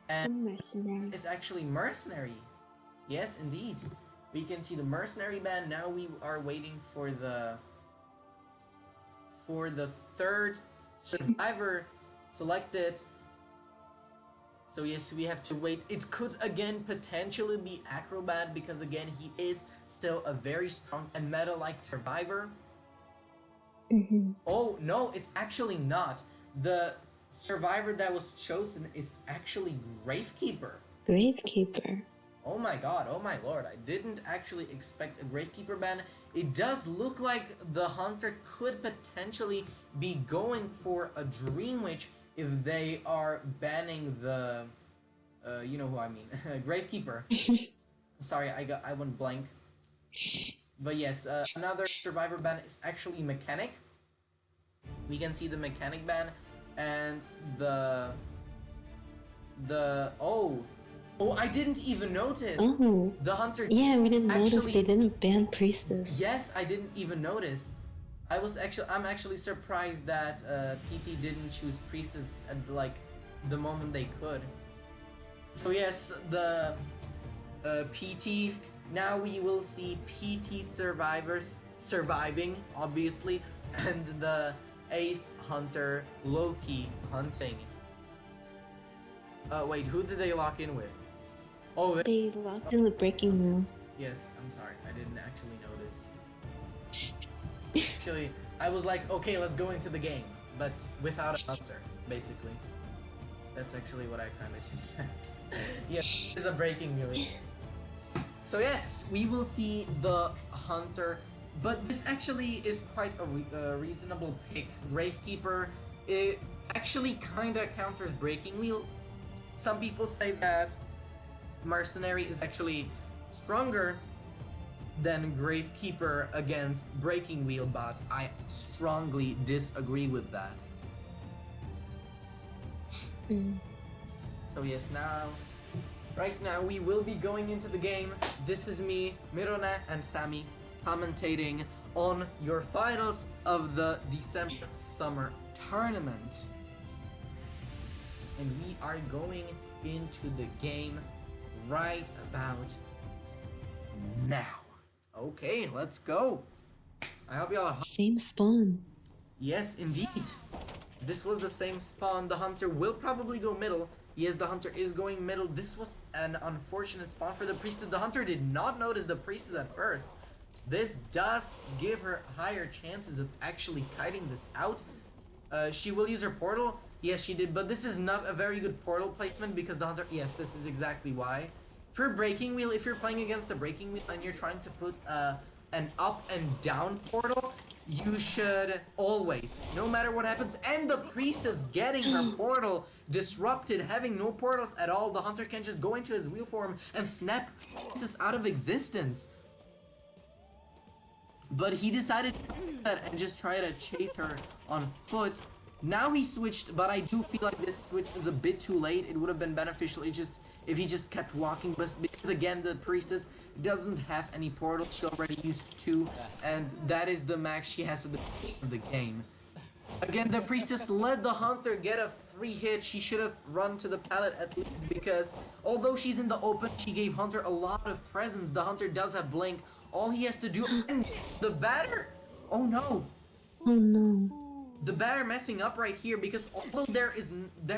And
Mercenary.
it's actually Mercenary. Yes, indeed. We can see the Mercenary ban. Now we are waiting for the third survivor selected. So yes, we have to wait. It could again potentially be Acrobat, because again he is still a very strong and meta-like survivor. Oh no, it's actually not. The survivor that was chosen is actually Gravekeeper.
Gravekeeper.
Oh my god, oh my lord, I didn't actually expect a Gravekeeper ban. It does look like the hunter could potentially be going for a Dream Witch if they are banning the you know who I mean, Gravekeeper. Sorry, I went blank. But yes, another survivor ban is actually Mechanic. We can see the Mechanic ban, and the oh, I didn't even notice.
Oh,
the hunter.
Yeah, we didn't notice
actually,
they didn't ban Priestess.
Yes, I didn't even notice. I'm actually surprised that PT didn't choose Priestess at like the moment they could. So yes, the PT. Now we will see PT survivors surviving, obviously, and the Ace Hunter Loki hunting. Wait, who did they lock in with? Oh,
They locked in with Breaking Room.
yes, I'm sorry, I didn't actually notice. Actually, I was like, okay, let's go into the game, but without a hunter, basically. That's actually what I kind of just said. Yes, it's a breaking news. So yes, we will see the hunter, but this actually is quite a reasonable pick. Gravekeeper, it actually kind of counters Breaking Wheel. Some people say that Mercenary is actually stronger than Gravekeeper against Breaking Wheel, but I strongly disagree with that. So yes, right now we will be going into the game. This is me, Mirone, and Sammy commentating on your finals of the December Summer Tournament. And we are going into the game right about now. Okay, let's go. I hope y'all...
Same spawn.
Yes, indeed. This was the same spawn. The hunter will probably go middle. Yes, the hunter is going middle. This was an unfortunate spawn for the priestess. The hunter did not notice the priestess at first. This does give her higher chances of actually kiting this out. She will use her portal. Yes, she did, but this is not a very good portal placement because the hunter... Yes, this is exactly why. For Breaking Wheel, if you're playing against a Breaking Wheel and you're trying to put an up and down portal, you should always, no matter what happens, and the priestess getting her portal disrupted, having no portals at all, the hunter can just go into his wheel form and snap priestess out of existence. But he decided to do that and just try to chase her on foot. Now he switched, but I do feel like this switch is a bit too late. It would have been beneficial if he just kept walking, but because again the priestess doesn't have any portals, she already used 2, and that is the max she has at the beginning of the game. Again, the priestess let the hunter get a free hit. She should have run to the pallet at least, because although she's in the open, she gave Hunter a lot of presence. The hunter does have blink. All he has to do, the batter. Oh no.
Oh no.
The batter messing up right here, because although there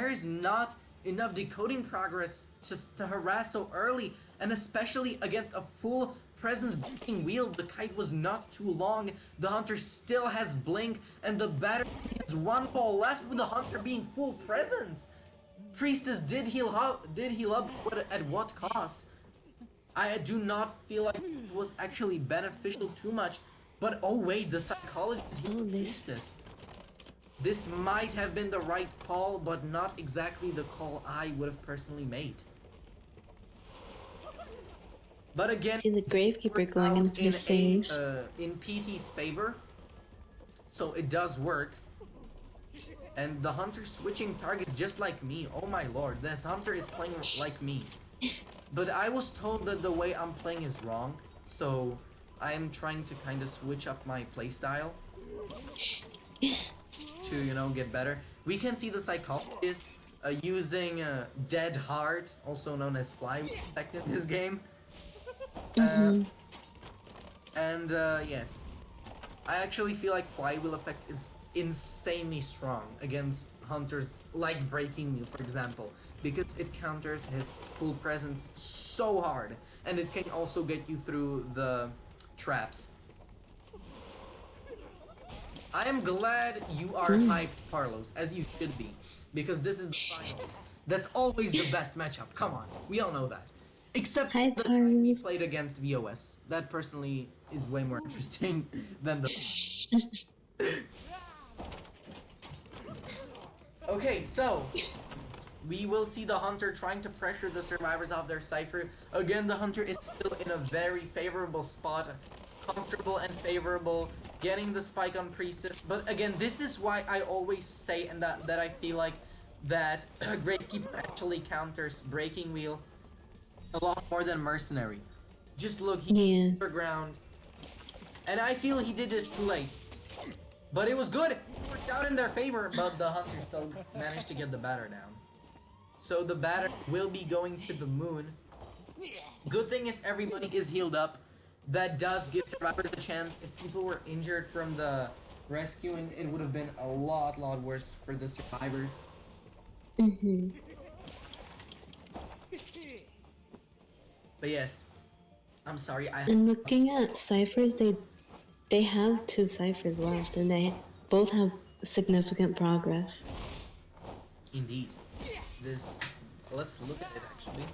is not enough decoding progress to harass so early, and especially against a full presence breaking wheel, the kite was not too long. The hunter still has blink, and the batter has 1 ball left with the hunter being full presence. Priestess did heal up, but at what cost? I do not feel like it was actually beneficial too much. But oh wait, the psychologist healed Priestess. This might have been the right call, but not exactly the call I would have personally made. But again,
See the Gravekeeper going in for the save.
In PT's favor, so it does work. And the hunter switching targets just like me. Oh my lord, this hunter is playing like me. But I was told that the way I'm playing is wrong, so I am trying to kind of switch up my playstyle to, you know, get better. We can see the psychologist using Dead Heart, also known as Fly effect in this game. Yes, I actually feel like Flywheel effect is insanely strong against hunters like Breaking Wheel, for example, because it counters his full presence so hard, and it can also get you through the traps. I am glad you are hyped, Carlos, as you should be, because this is the finals. That's always the best matchup. Come on, we all know that. Except the time we played against VOS. That personally is way more interesting than the... Okay, so we will see the hunter trying to pressure the survivors off their cipher. Again, the hunter is still in a very favorable spot, comfortable and favorable, getting the spike on Priestess. But again, this is why I always say, and that I feel like that Gravekeeper actually counters Breaking Wheel a lot more than Mercenary. Just look, he underground, and I feel he did this too late. But it was good. It worked out in their favor, but the hunter still managed to get the batter down. So the batter will be going to the moon. Good thing is everybody is healed up. That does give survivors a chance. If people were injured from the rescuing, it would have been a lot worse for the survivors. But yes, I'm sorry.
And looking at ciphers, they have 2 ciphers left, and they both have significant progress.
Indeed. Let's look at it actually.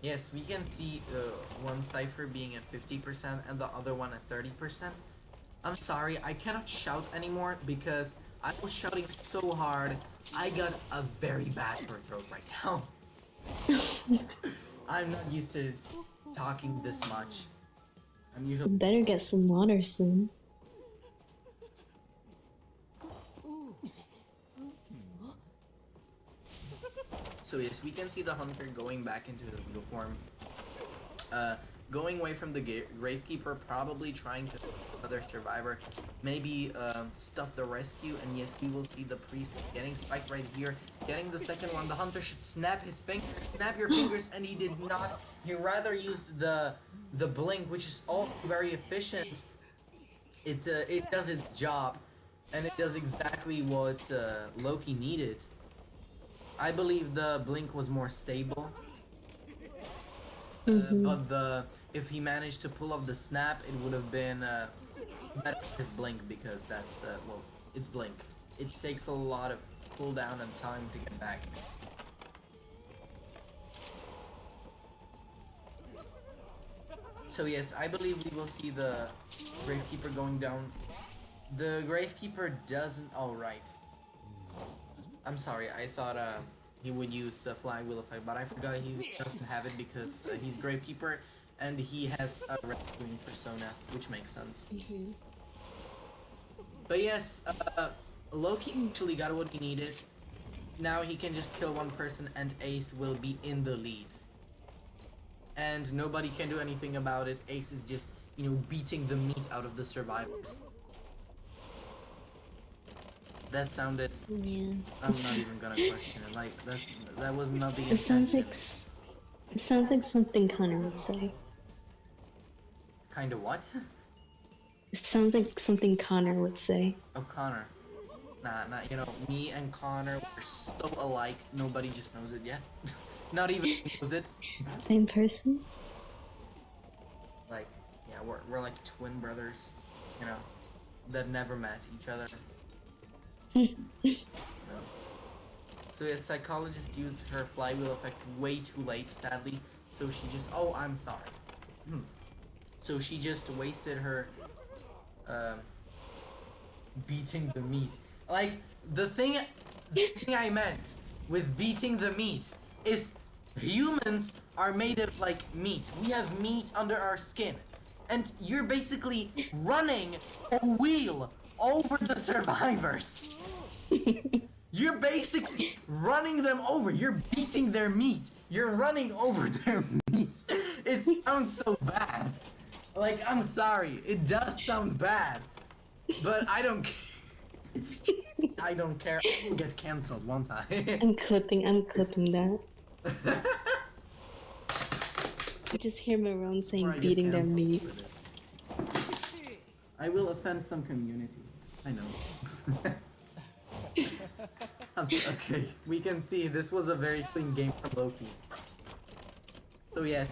Yes, we can see one cipher being at 50% and the other one at 30%. I'm sorry, I cannot shout anymore because I was shouting so hard. I got a very bad sore throat right now. I'm not used to talking this much. I'm usually...
You better get some water soon.
So yes, we can see the hunter going back into his uniform. Going away from the Gravekeeper, probably trying to another survivor. Maybe stuff the rescue, and yes, we will see the priest getting spiked right here. Getting the second one. The hunter should snap his fingers. Snap your fingers, and he did not. He rather used the blink, which is all very efficient. It does its job, and it does exactly what Loki needed. I believe the blink was more stable, but if he managed to pull off the snap, it would have been better for his blink, because that's well, it's blink. It takes a lot of cooldown and time to get back. So yes, I believe we will see the Gravekeeper going down. The Gravekeeper doesn't... Alright. I'm sorry, I thought he would use Flywheel effect, but I forgot he doesn't have it because he's Gravekeeper and he has a rescuing persona, which makes sense. But yes, Loki actually got what he needed. now he can just kill one person and Ace will be in the lead. And nobody can do anything about it. Ace is just, you know, beating the meat out of the survivors. That sounded...
Yeah.
I'm not even gonna question it. Like, that was not the
It sounds
intention.
like it sounds like something Connor would say.
Kinda what?
It sounds like something Connor would say.
Oh, Connor. Nah, you know, me and Connor, we're so alike, nobody just knows it yet. Not even knows it.
Same person?
Like, yeah, we're like twin brothers, you know, that never met each other. No. So a psychologist used her flywheel effect way too late, sadly. So she just, oh, I'm sorry. So she just wasted her beating the meat. Like, the thing I meant with beating the meat is humans are made of like meat. We have meat under our skin. And you're basically running a wheel over the survivors. You're basically running them over. You're beating their meat. You're running over their meat. It sounds so bad. Like, I'm sorry. It does sound bad. But I don't care. I don't care. I'll get cancelled one time.
I'm clipping that. I just hear Mirone saying
Before I get
beating their
cancelled
meat.
for this. I will offend some community. I know. Okay, we can see this was a very clean game from Loki. So yes,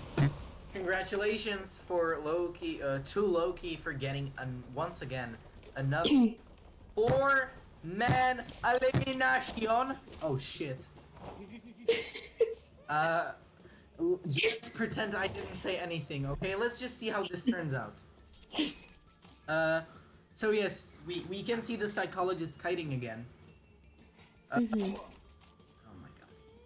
congratulations for Loki, to Loki for getting once again another 4-man elimination. Oh shit. Just pretend I didn't say anything, okay? Let's just see how this turns out. So yes, we can see the psychologist kiting again. Oh my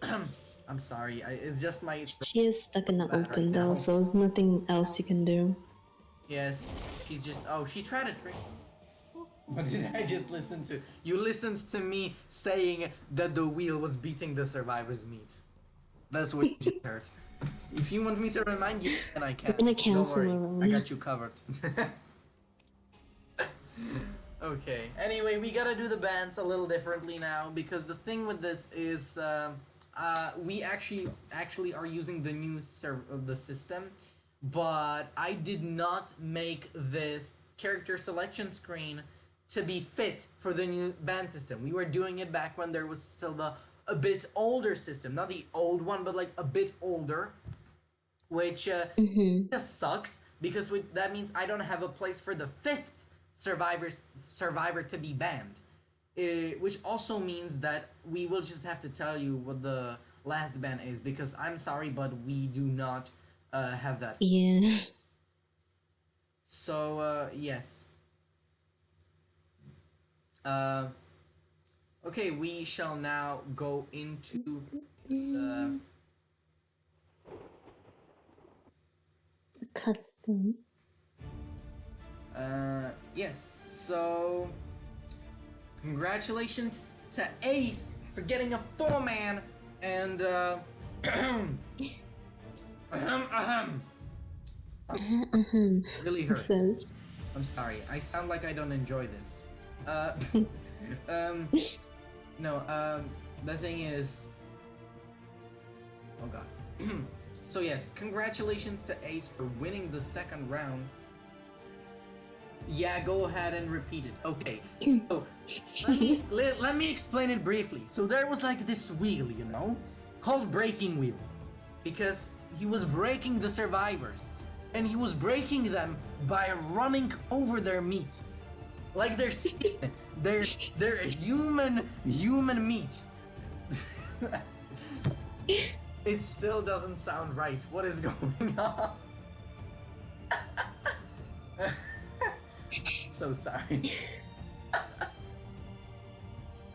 god. I'm sorry, it's just my...
She is stuck in the open though, so there's nothing else you can do.
Yes, she's just... Oh, she tried to trick me. What did I just listen to? You listened to me saying that the wheel was beating the survivor's meat. That's what you just heard. If you want me to remind you, then I can.
I'm gonna
Don't
cancel
worry, I
Mirone.
got you covered. Okay, anyway, we gotta do the bans a little differently now, because the thing with this is, we actually are using the new the system, but I did not make this character selection screen to be fit for the new ban system. We were doing it back when there was still the a bit older system, not the old one, but like a bit older, which just sucks, because that means I don't have a place for the 5th survivor to be banned, which also means that we will just have to tell you what the last ban is, because I'm sorry, but we do not have that.
Yeah.
So yes. Okay, we shall now go into the
Custom.
yes, so congratulations to Ace for getting a 4-man, and really hurts.
Says.
I'm sorry, I sound like I don't enjoy this. No, the thing is... Oh god. So yes, congratulations to Ace for winning the 2nd round. Yeah, go ahead and repeat it. Okay, so let me explain it briefly. So there was like this wheel, you know, called breaking wheel, because he was breaking the survivors, and he was breaking them by running over their meat, like their skin, their human meat. It still doesn't sound right. What is going on? So sorry.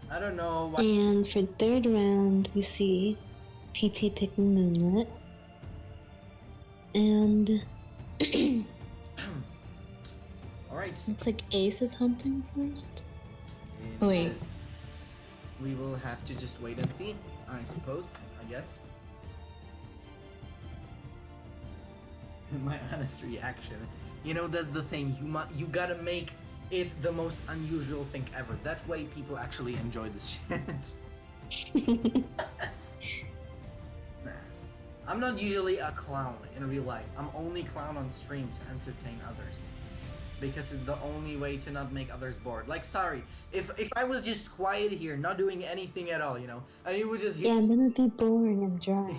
I don't know why.
And for 3rd round, we see PT picking Moonlit. And
Alright.
looks like Ace is hunting first. Oh, wait.
we will have to just wait and see, I suppose, I guess. My honest reaction. You know, that's the thing. You gotta make it the most unusual thing ever. That way people actually enjoy this shit. Nah. I'm not usually a clown in real life. I'm only clown on streams to entertain others. Because it's the only way to not make others bored. Like, sorry, if I was just quiet here, not doing anything at all, you know, and you would just
Yeah, then it'd be boring and dry.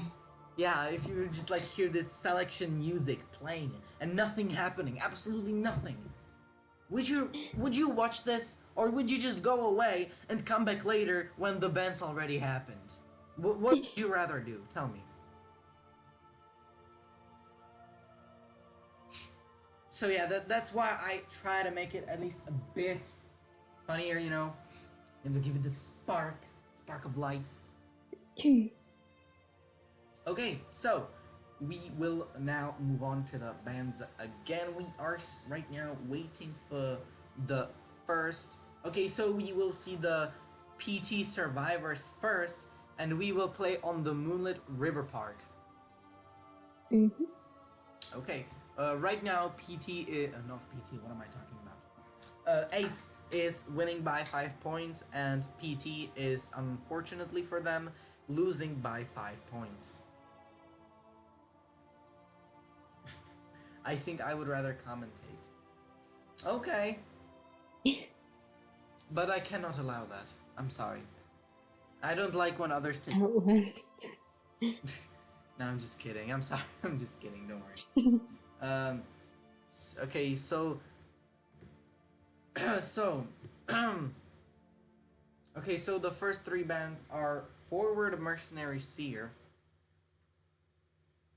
yeah, if you would just like hear this selection music playing and nothing happening, absolutely nothing. Would you watch this, or would you just go away and come back later when the band's already happened? What would you rather do? Tell me. So yeah, that's why I try to make it at least a bit funnier, you know, and to give it the spark of life. Okay, so we will now move on to the bands again. We are right now waiting for the first. Okay, so we will see the PT Survivors first, and we will play on the Moonlit River Park.
Mm-hmm.
Okay, right now PT is not PT. What am I talking about? Ace is winning by 5 points, and PT is unfortunately for them losing by 5 points. I think I would rather commentate. Okay. But I cannot allow that. I'm sorry. I don't like when others take...
Out west.
No, I'm just kidding. I'm sorry. I'm just kidding. Don't worry. Okay, so... okay, so the first 3 bands are Forward Mercenary Seer.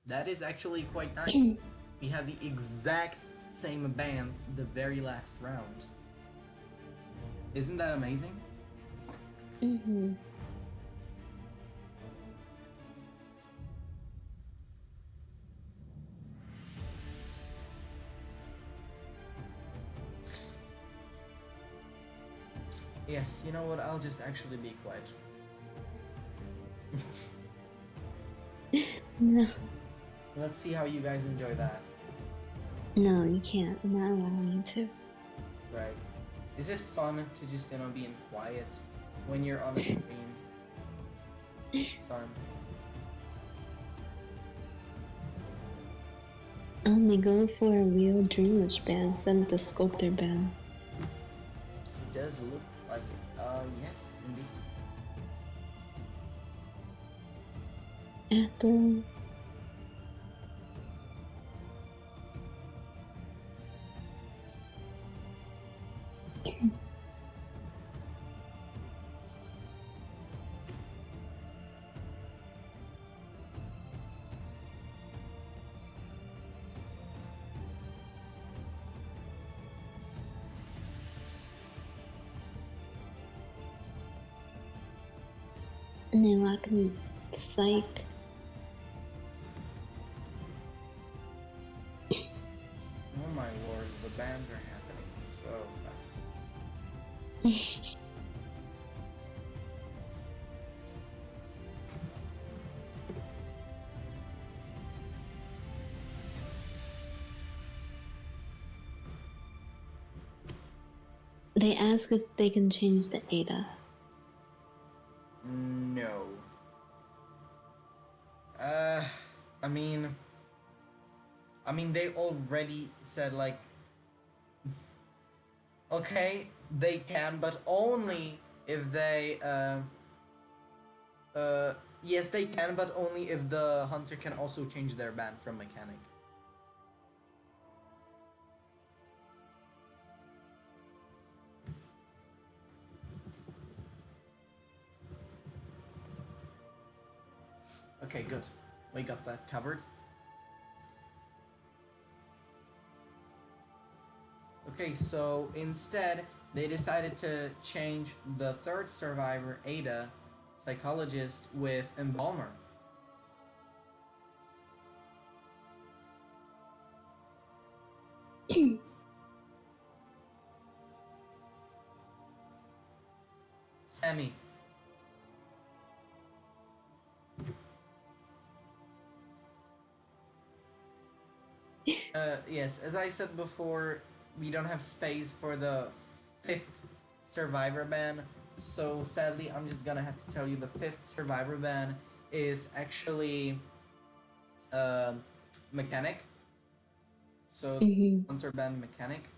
That is actually quite nice. We have the exact same bands the very last round. Isn't that amazing?
Mm-hmm.
Yes, you know what? I'll just actually be quiet.
No.
Let's see how you guys enjoy that.
No, you can't. I'm not allowing you to.
Right. Is it fun to just, you know, be in quiet when you're on a stream? Fun.
Only go for a real Dreamwitch band instead of the Sculptor band.
It does look like it. Yes, indeed.
After... And they lock me the psych.
Oh my lord, the bands are happening so fast.
They ask if they can change the ADA.
No. I mean, they already said, like, okay, they can, but only if they, yes, they can, but only if the hunter can also change their band from mechanic. Okay, good. We got that covered. Okay, so instead, they decided to change the third survivor, Ada, psychologist, with Embalmer. Sammy, Yes, as I said before, we don't have space for the fifth survivor ban, so sadly, I'm just gonna have to tell you the fifth survivor ban is actually mechanic. So
Mhm.
hunter ban mechanic,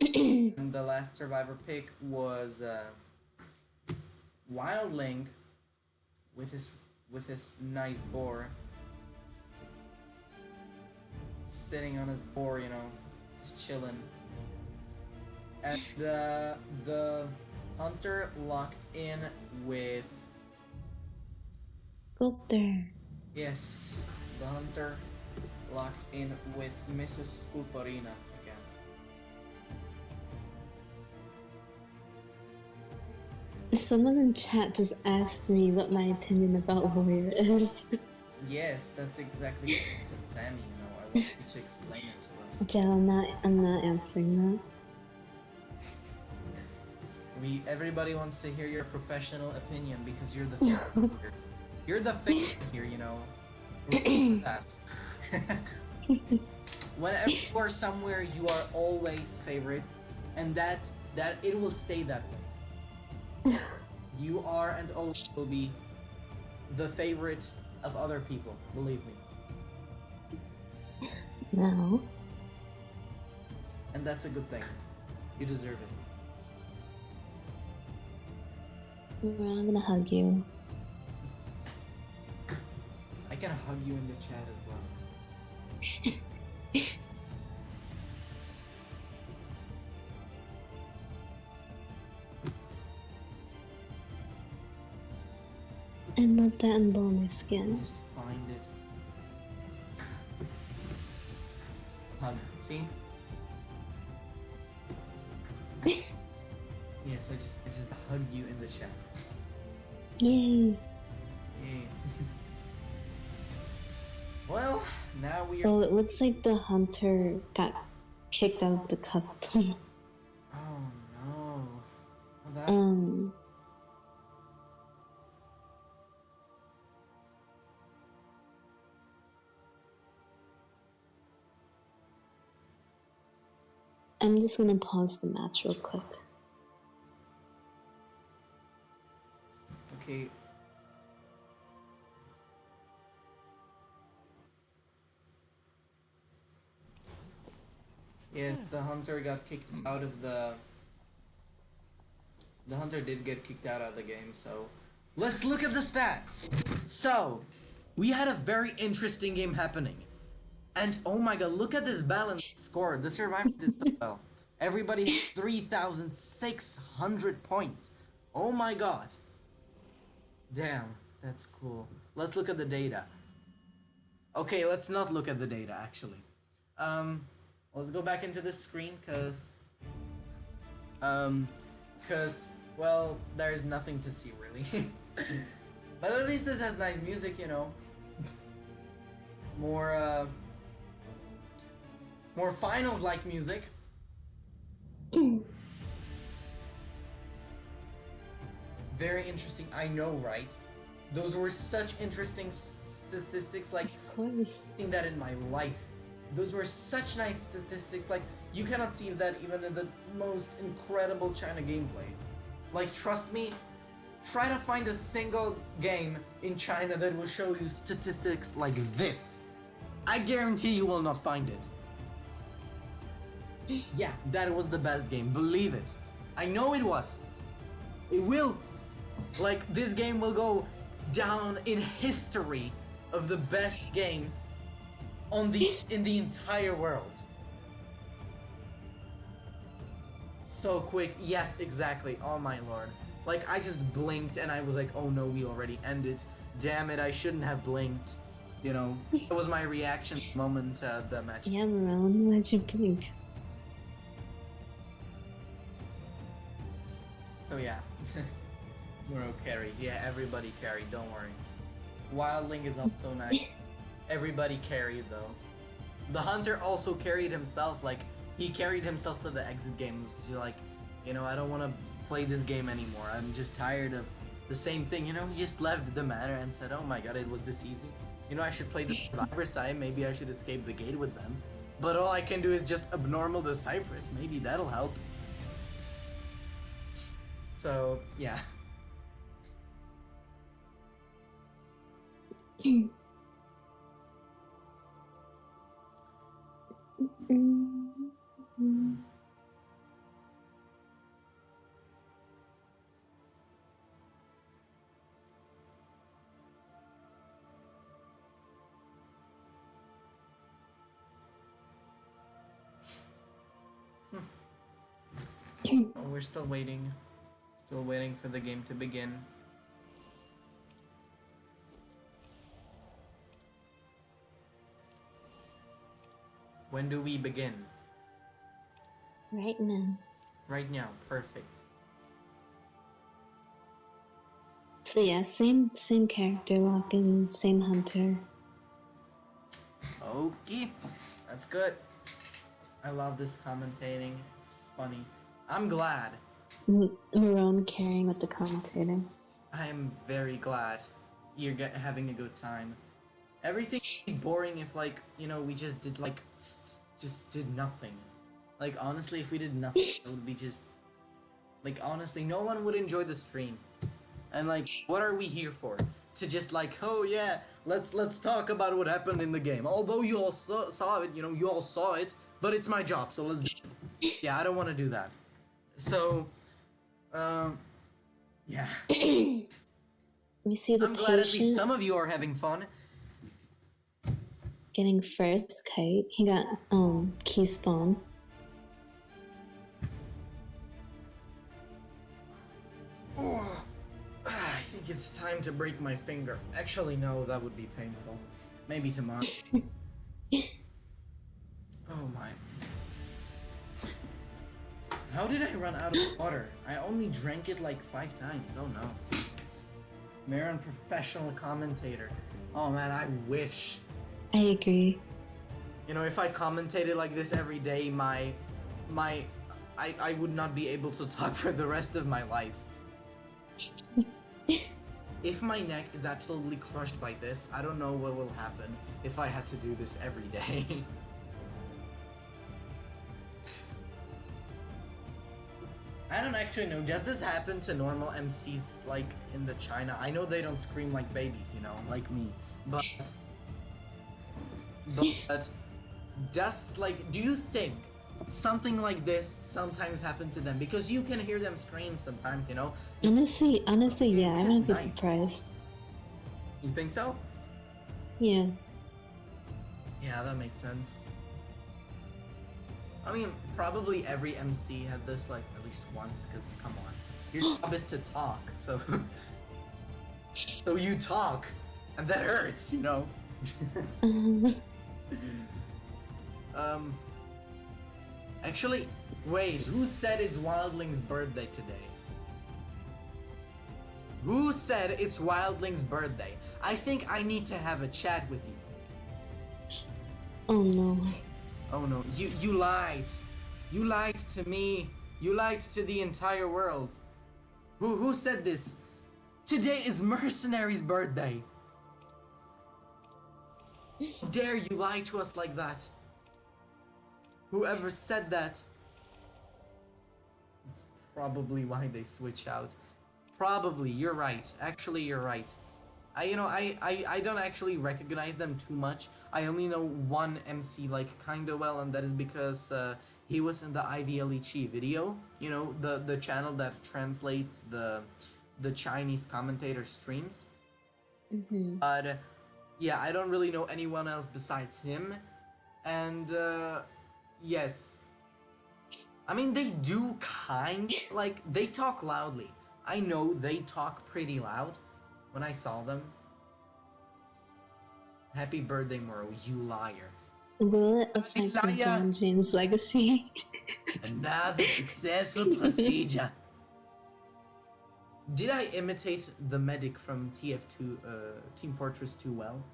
and the last survivor pick was Wildling with his nice boar, sitting on his boar, just chilling. And the hunter locked in with
Go up there.
yes, the hunter locked in with Mrs. Sculparina again.
Someone in chat just asked me what my opinion about Warrior is.
Yes, that's exactly what I said, Sammy. I want you to explain it to us.
Jel, I'm not answering that.
Everybody wants to hear your professional opinion because you're the favorite here. You're the favorite here, Whenever you are somewhere, you are always favorite, and that it will stay that way. You are and always will be the favorite of other people, believe me.
No.
And that's a good thing. You deserve it.
I'm gonna hug you.
I can hug you in the chat as well.
I love that embalmer skin.
Just find it. Hug. See? Yes, I just hugged you in the chat.
Yay.
Yay. Well, now we are.
Oh, it looks like the hunter got kicked out of the custom.
Oh no. Well, that...
I'm just gonna pause the match real quick.
Okay. Yes, the hunter got kicked out of the... The hunter did get kicked out of the game, so... Let's look at the stats! So, we had a very interesting game happening. And oh my god, look at this balanced score. The survivor did so well. Everybody has 3,600 points. Oh my god. Damn, that's cool. Let's look at the data. Okay, let's not look at the data, actually. Let's go back into this screen, well, there's nothing to see, really. But at least this has nice music, More finals-like music. Very interesting, I know, right? Those were such interesting statistics, like,
Of course.
seen that in my life. Those were such nice statistics, like, you cannot see that even in the most incredible China gameplay. Like, trust me, try to find a single game in China that will show you statistics like this. I guarantee you will not find it. Yeah, that was the best game, believe it. I know it was. It will. Like, this game will go down in history of the best games in the entire world. So quick, yes, exactly. Oh my lord. Like, I just blinked and I was like, oh no, we already ended. Damn it, I shouldn't have blinked. That was my reaction moment the match.
Yeah, Mirone, why'd you blink?
So yeah, Muro carried. Yeah, everybody carried, don't worry. Wildling is also nice. Everybody carried though. The hunter also carried himself, like, he carried himself to the exit game. It was just like, I don't want to play this game anymore. I'm just tired of the same thing, He just left the manor and said, oh my god, it was this easy. I should play the survivor side, maybe I should escape the gate with them. But all I can do is just abnormal the ciphers. Maybe that'll help. So, yeah. Oh, we're still waiting. Still waiting for the game to begin. When do we begin?
Right now.
Right now, perfect.
So yeah, same character lock-in, same hunter.
Okay, that's good. I love this commentating. It's funny. I'm glad.
Mirone carrying with the commentator.
I'm very glad you're having a good time. Everything would be boring if, like, you know, we just did, like, just did nothing. Like, honestly, if we did nothing, it would be just... Like, honestly, no one would enjoy the stream. And, like, what are we here for? To just, like, oh, yeah, let's talk about what happened in the game. Although you all saw it, you know, you all saw it, but it's my job, so let's do it. Yeah, I don't want to do that. So, yeah.
We see the
I'm glad at least
patient
some of you are having fun.
getting first kite. He got key spawn.
Oh, I think it's time to break my finger. Actually, no, that would be painful. Maybe tomorrow. Oh my. How did I run out of water? I only drank it like 5 times. Oh no. Mirone, professional commentator. Oh man, I wish.
I agree.
You know, if I commentated like this every day, I would not be able to talk for the rest of my life. If my neck is absolutely crushed by this, I don't know what will happen if I had to do this every day. I don't actually know. Does this happen to normal MCs like in the China? I know they don't scream like babies, you know, like me. But does, like, do you think something like this sometimes happen to them? Because you can hear them scream sometimes, you know.
Honestly, yeah, I
Which is
wouldn't be
nice.
surprised.
You think so?
Yeah.
Yeah, that makes sense. I mean, probably every MC had this, like, at least once, because, come on. Your job is to talk, so... so you talk, and that hurts, you know? Actually, wait, who said it's Wildling's birthday today? Who said it's Wildling's birthday? I think I need to have a chat with you.
Oh no.
Oh no, you lied. You lied to me. You lied to the entire world. Who said this? Today is Mercenary's birthday. How dare you lie to us like that? Whoever said that, it's probably why they switch out. Probably, you're right. Actually, you're right. I don't actually recognize them too much. I only know one MC like kinda well, and that is because he was in the IVLE Chi video. You know, the channel that translates the Chinese commentator streams.
Mm-hmm.
But yeah, I don't really know anyone else besides him. And yes, I mean they do like they talk loudly. I know they talk pretty loud. When I saw them. Happy birthday, Moro, you liar.
Will it affect
Liar.
LeBron James' legacy?
Another successful procedure. Did I imitate the medic from TF2, Team Fortress 2 well?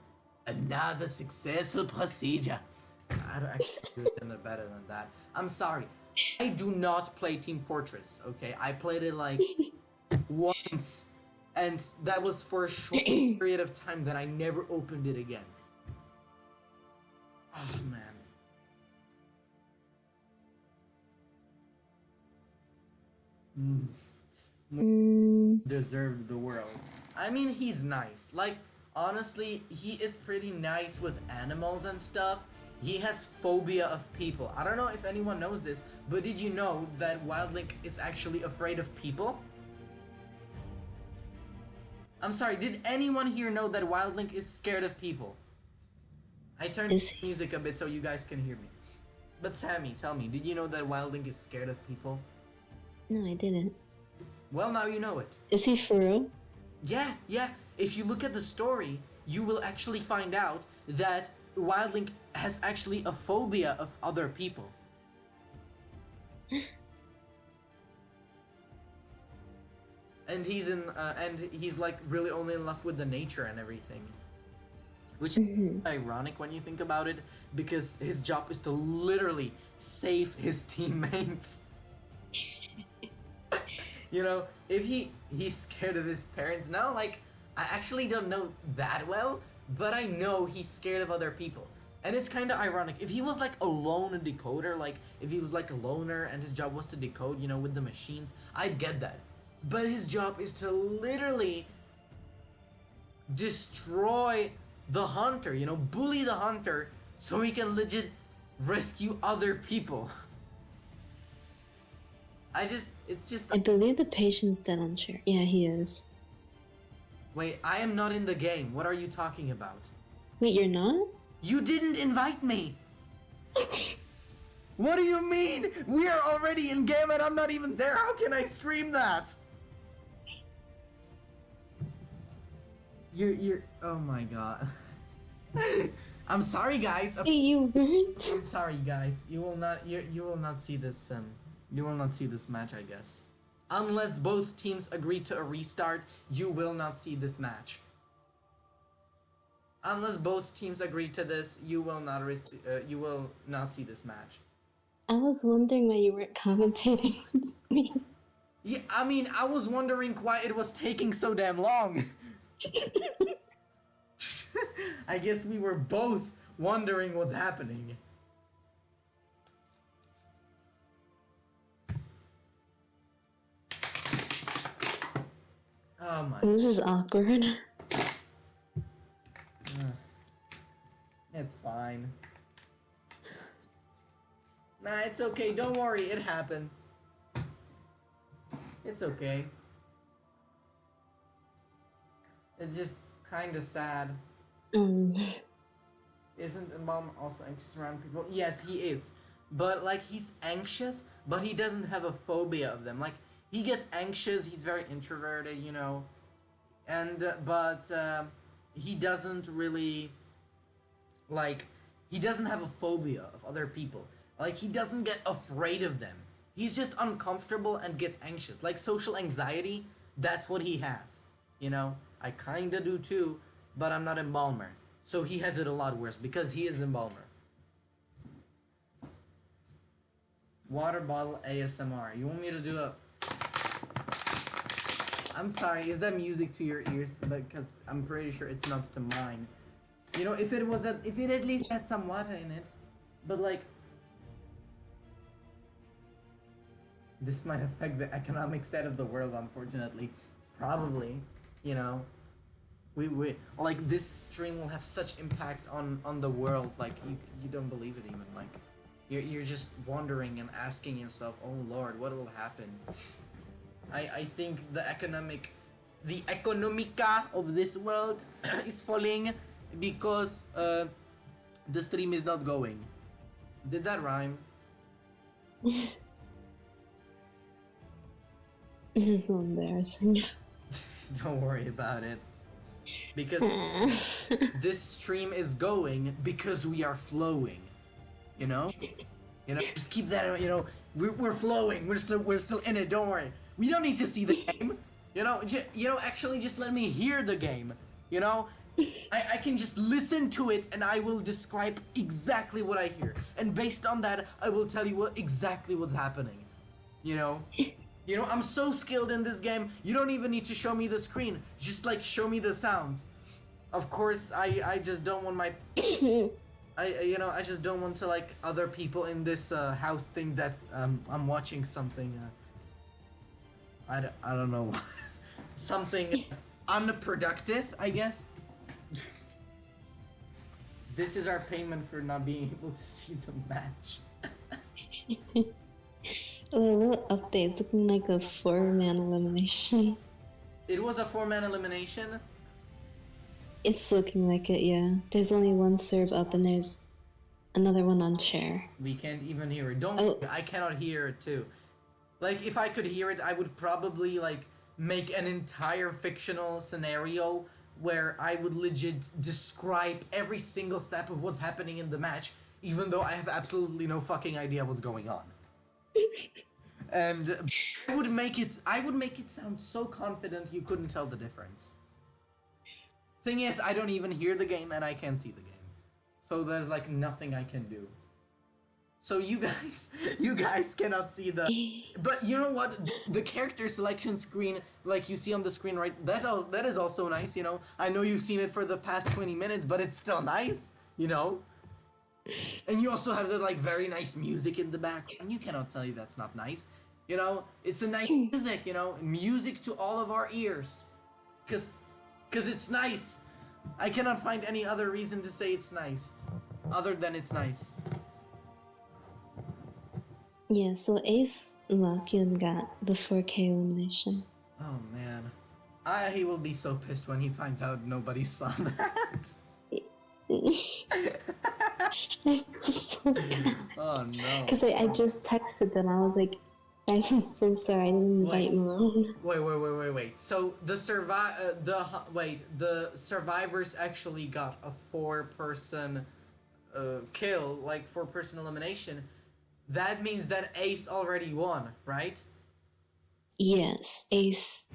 Another successful procedure. I don't actually do it better than that. I'm sorry. I do not play Team Fortress, okay? I played it like once. And that was for a short period of time that I never opened it again. Oh man. Deserved the world. I mean, he's nice. Like, honestly, he is pretty nice with animals and stuff. He has phobia of people. I don't know if anyone knows this, but did you know that Wildlink is actually afraid of people? I'm sorry, did anyone here know that Wildlink is scared of people? I turned the music a bit so you guys can hear me. But Sammy, tell me, did you know that Wildlink is scared of people?
No, I didn't.
Well, now you know it.
Is he for real?
Yeah. If you look at the story, you will actually find out that Wildlink has actually a phobia of other people. And he's like really only in love with the nature and everything. Which is ironic when you think about it, because his job is to literally save his teammates. You know, if he's scared of his parents now, like, I actually don't know that well, but I know he's scared of other people. And it's kind of ironic. If he was like a lone decoder, like if he was like a loner and his job was to decode, you know, with the machines, I'd get that. But his job is to literally destroy the hunter, you know, bully the hunter so he can legit rescue other people. It's just...
I believe the patient's dead on chair. Yeah, he is.
Wait, I am not in the game. What are you talking about?
Wait, you're not?
You didn't invite me! What do you mean? We are already in game and I'm not even there. How can I stream that? You're oh my god. I'm sorry, guys.
Hey, you weren't?
I'm sorry, guys. You will not see this you will not see this match, I guess. Unless both teams agree to a restart, you will not see this match. Unless both teams agree to this, you will not see this match.
I was wondering why you weren't commentating with me.
Yeah, I mean, I was wondering why it was taking so damn long. I guess we were both wondering what's happening. Oh my.
This is awkward.
It's fine. Nah, it's okay. Don't worry. It happens. It's okay. It's just kind of sad. Isn't Embalm also anxious around people? Yes, he is. But, like, he's anxious, but he doesn't have a phobia of them. Like, he gets anxious, he's very introverted, you know. And, but he doesn't really, like, he doesn't have a phobia of other people. Like, he doesn't get afraid of them. He's just uncomfortable and gets anxious. Like, social anxiety, that's what he has. You know? I kinda do too, but I'm not Embalmer. So he has it a lot worse, because he is Embalmer. Water bottle ASMR. You want me to do a... I'm sorry, is that music to your ears? Because I'm pretty sure it's not to mine. You know, if it at least had some water in it. But like... This might affect the economic state of the world, unfortunately. Probably, you know. We like, this stream will have such impact on the world, like, you don't believe it even, like, you're just wondering and asking yourself, oh lord, what will happen? I think the economica of this world is falling because the stream is not going. Did that rhyme?
This is so embarrassing.
Don't worry about it. Because this stream is going because we are flowing, you know? You know, just keep that, you know, we're flowing, we're still in it, don't worry. We don't need to see the game, you know, actually just let me hear the game, you know? I can just listen to it and I will describe exactly what I hear. And based on that, I will tell you exactly what's happening, you know? You know, I'm so skilled in this game, you don't even need to show me the screen. Just, like, show me the sounds. Of course, I just don't want my... I just don't want to, like, other people in this house think that I'm watching something. I don't know. Something unproductive, I guess. This is our payment for not being able to see the match.
A little update. It's looking like a 4-man elimination.
It was a 4-man elimination.
It's looking like it, yeah. There's only one serve up and there's another one on chair.
We can't even hear it. Don't.
Oh.
I cannot hear it too. Like, if I could hear it, I would probably, like, make an entire fictional scenario where I would legit describe every single step of what's happening in the match, even though I have absolutely no fucking idea what's going on. And I would make it sound so confident you couldn't tell the difference. Thing is, I don't even hear the game and I can't see the game. So there's, like, nothing I can do. So you guys cannot see the... But you know what? The character selection screen, like you see on the screen, right? That is also nice, you know? I know you've seen it for the past 20 minutes, but it's still nice, you know? And you also have the, like, very nice music in the back. And you cannot tell you that's not nice. You know? It's a nice music, you know? Music to all of our ears. Because it's nice. I cannot find any other reason to say it's nice. Other than it's nice.
Yeah, so Ace Lakian got the 4K elimination.
Oh man. He will be so pissed when he finds out nobody saw that. Oh no.
Because I just texted them. I was like, guys, I'm so sorry I didn't invite Mirone.
Wait. So the survivors actually got a 4-person kill, like 4-person elimination. That means that Ace already won, right?
Yes, Ace's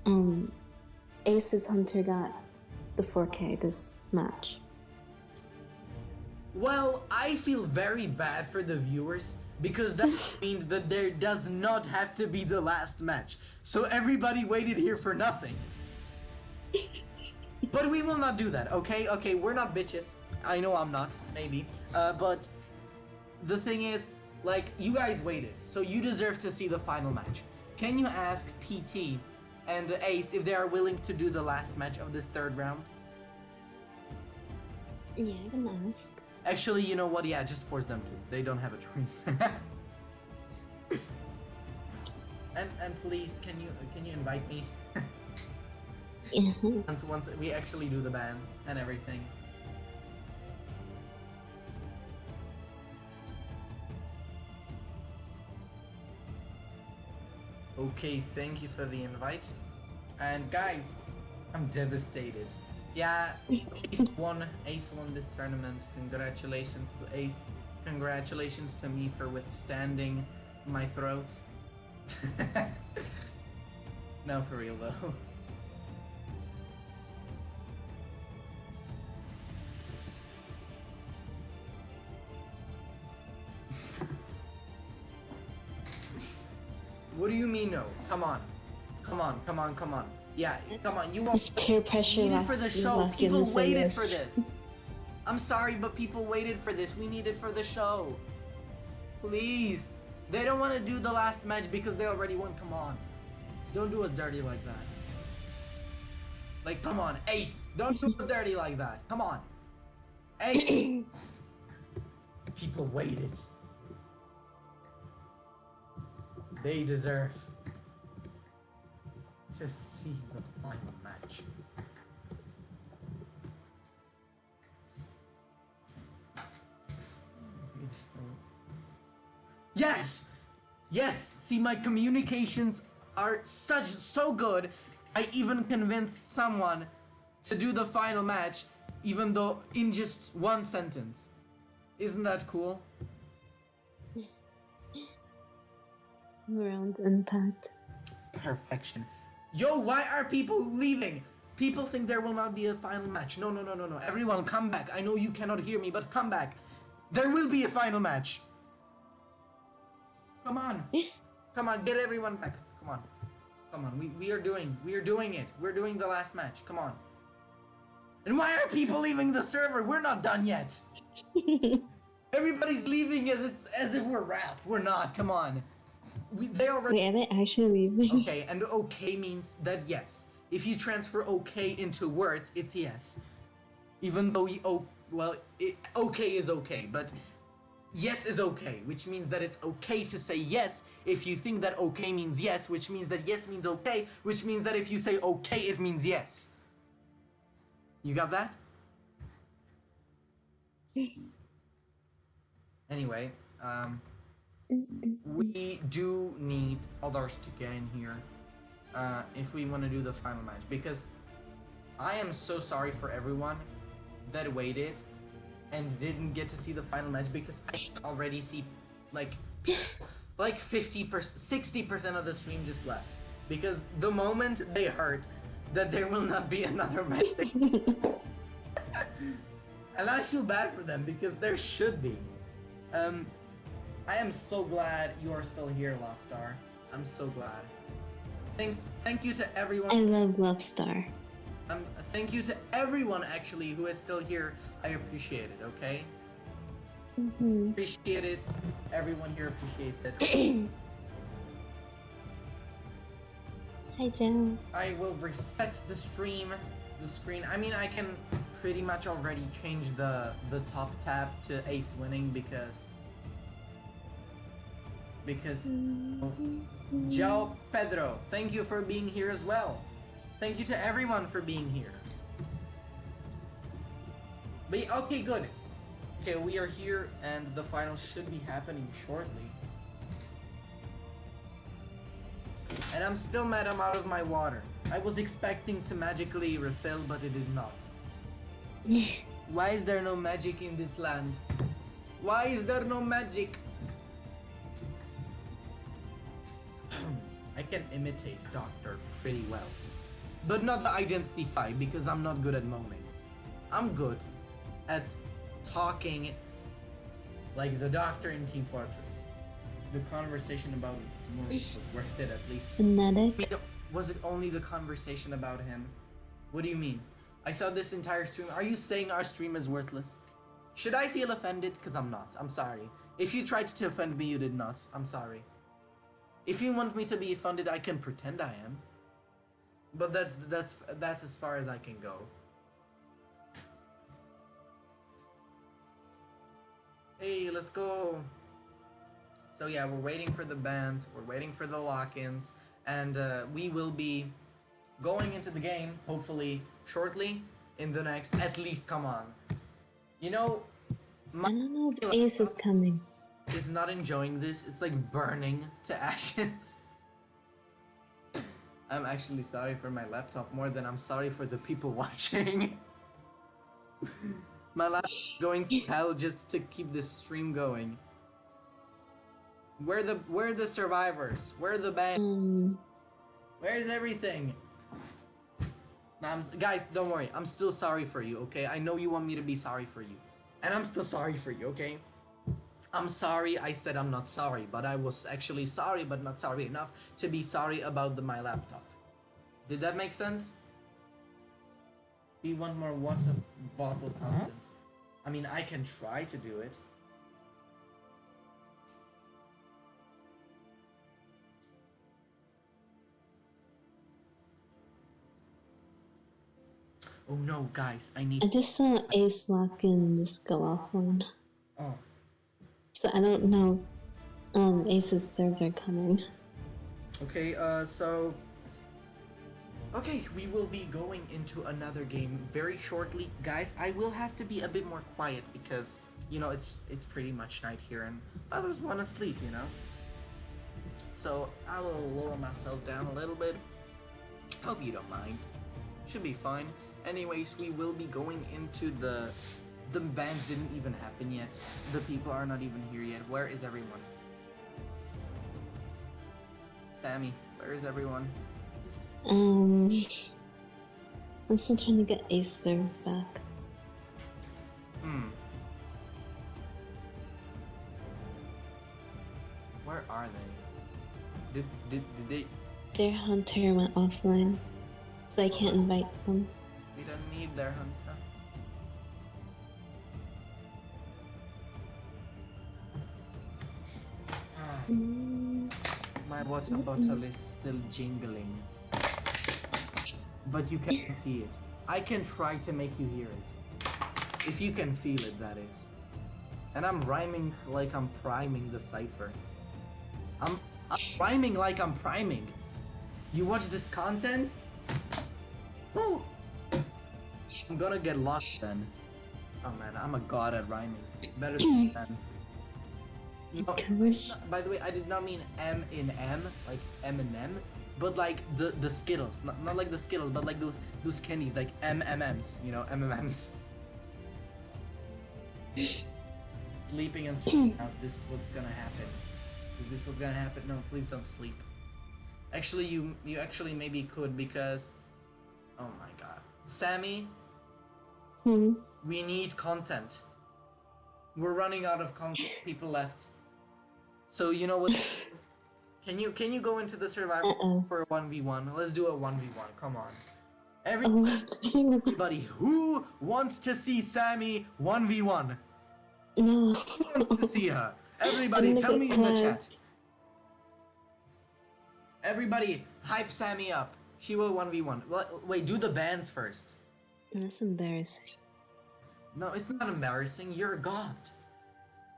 Hunter got the 4K this match.
Well, I feel very bad for the viewers because that means that there does not have to be the last match. So everybody waited here for nothing. But we will not do that, okay? Okay, we're not bitches. I know I'm not, maybe. But the thing is, like, you guys waited, so you deserve to see the final match. Can you ask PT and Ace if they are willing to do the last match of this 3rd round?
Yeah, I can ask.
Actually, you know what? Yeah, just force them to. They don't have a choice. and please, can you invite me?
Yeah.
Once we actually do the bands and everything. Okay, thank you for the invite. And guys, I'm devastated. Yeah, Ace won this tournament. Congratulations to Ace. Congratulations to me for withstanding my throat. No, for real though. What do you mean no? Come on. Yeah, come on. You
It's peer pressure.
need it for the show. People waited for this. I'm sorry, but people waited for this. We need it for the show. Please. They don't want to do the last match because they already won. Come on. Don't do us dirty like that. Like, come on. Ace. Don't do us dirty like that. Come on. Ace. People waited. They deserve to see the final match. Yes! Yes! See, my communications are so good, I even convinced someone to do the final match, even though in just one sentence. Isn't that cool?
Around impact.
Perfection. Yo, why are people leaving? People think there will not be a final match. No. Everyone, come back. I know you cannot hear me, but come back. There will be a final match. Come on. Come on, get everyone back. Come on. We are doing it. We're doing the last match. Come on. And why are people leaving the server? We're not done yet. Everybody's leaving as if we're wrapped. We're not. Come on. they already.
Wait, are they actually leaving?
Okay, and okay means that yes. If you transfer okay into words, it's yes. Even though okay is okay, but yes is okay, which means that it's okay to say yes if you think that okay means yes, which means that yes means okay, which means that if you say okay, it means yes. You got that? Anyway, we do need others to get in here if we want to do the final match, because I am so sorry for everyone that waited and didn't get to see the final match, because I already see like 50%, 60% of the stream just left, because the moment they heard that there will not be another match, and I feel bad for them because there should be. I am so glad you are still here, Loftstar. I'm so glad. Thank you to everyone.
I love Lovestar.
Thank you to everyone actually who is still here. I appreciate it. Okay. Appreciate it. Everyone here appreciates it.
Hi, Joe.
I will reset the screen. I mean, I can pretty much already change the top tab to ace winning because Joe Pedro, thank you for being here as well. Thank you to everyone for being here. But okay, good. Okay, we are here and the final should be happening shortly. And I'm still mad I'm out of my water. I was expecting to magically refill, but it did not. Why is there no magic in this land? Why is there no magic? I can imitate Doctor pretty well. But not the Identify, because I'm not good at moaning. I'm good at talking like the Doctor in Team Fortress. The conversation about Maurice was worth it, at least.
Phonetic?
Was it only the conversation about him? What do you mean? I thought this entire stream... Are you saying our stream is worthless? Should I feel offended? Because I'm not. I'm sorry. If you tried to offend me, you did not. I'm sorry. If you want me to be offended, I can pretend I am. But that's as far as I can go. Hey, let's go. So yeah, we're waiting for the bands, we're waiting for the lock-ins, and we will be going into the game, hopefully, shortly, in the next, at least, come on. You know,
I don't know if Ace is coming.
Is not enjoying this. It's like burning to ashes. I'm actually sorry for my laptop more than I'm sorry for the people watching. My laptop's going to hell just to keep this stream going. Where are the survivors? Where are the bands? Where's everything? Guys, don't worry. I'm still sorry for you, okay? I know you want me to be sorry for you. And I'm still sorry for you, okay? I'm sorry I said I'm not sorry, but I was actually sorry, but not sorry enough to be sorry about my laptop. Did that make sense? We want more water bottle content. I mean, I can try to do it. Oh no, guys, I
just saw Ace lock in just go offline.
Oh.
So I don't know. Ace's serves are coming.
Okay, so... Okay, we will be going into another game very shortly. Guys, I will have to be a bit more quiet because, you know, it's pretty much night here and others want to sleep, you know? So, I will lower myself down a little bit. Hope you don't mind. Should be fine. Anyways, we will be going into the bands didn't even happen yet. The people are not even here yet. Where is everyone? Sammy, where is everyone?
I'm still trying to get Ace serves back.
Where are they? Did they?
Their hunter went offline, so I can't invite them.
We don't need their hunter. My water bottle is still jingling. But you can't see it. I can try to make you hear it. If you can feel it, that is. And I'm rhyming like I'm priming the cipher. I'm rhyming like I'm priming. You watch this content? Woo! I'm gonna get lost then. Oh man, I'm a god at rhyming. Better than them. No, by the way, I did not mean M in M, like M&M, but like the Skittles. Not like the Skittles, but like those candies, like M&Ms, you know, M&Ms. Sleeping and sleeping out, this is what's gonna happen. Is this what's gonna happen? No, please don't sleep. Actually, you actually maybe could, because... Oh my god. Sammy? We need content. We're running out of content. People left. So you know what? Can you go into the survival for a 1v1? Let's do a 1v1. Come on. Everybody who wants to see Sammy 1v1?
No.
Who wants to see her? Everybody tell me in the chat. Everybody hype Sammy up. She will 1v1. Wait, do the bans first.
That's embarrassing.
No, it's not embarrassing. You're a god.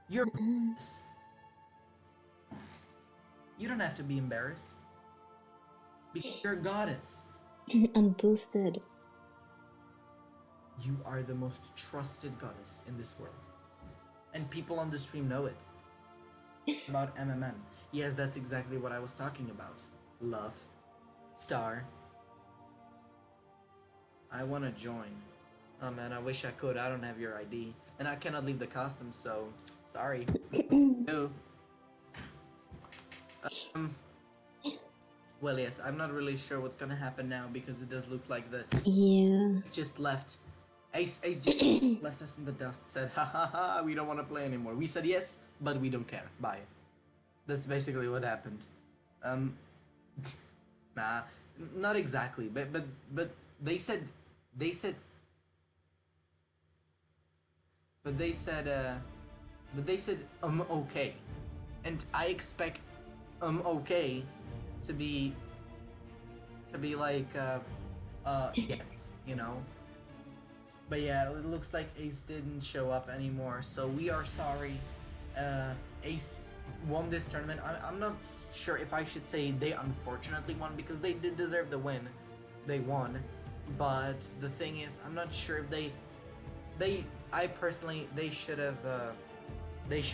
You're You don't have to be embarrassed. Because you're a goddess.
I'm boosted.
You are the most trusted goddess in this world. And people on the stream know it. About MMM. Yes, that's exactly what I was talking about. Love. Star. I wanna join. Oh man, I wish I could. I don't have your ID. And I cannot leave the costume, so... Sorry. No. Well, yes, I'm not really sure what's gonna happen now, because it does look like the...
Yeah.
Just left. Ace just left us in the dust, said, ha ha ha, we don't want to play anymore. We said yes, but we don't care. Bye. That's basically what happened. Nah, not exactly, but they said, okay. And I expect, okay to be like, yes, you know? But yeah, it looks like Ace didn't show up anymore, so we are sorry. Ace won this tournament. I'm not sure if I should say they unfortunately won, because they did deserve the win. They won. But the thing is, I'm not sure if they should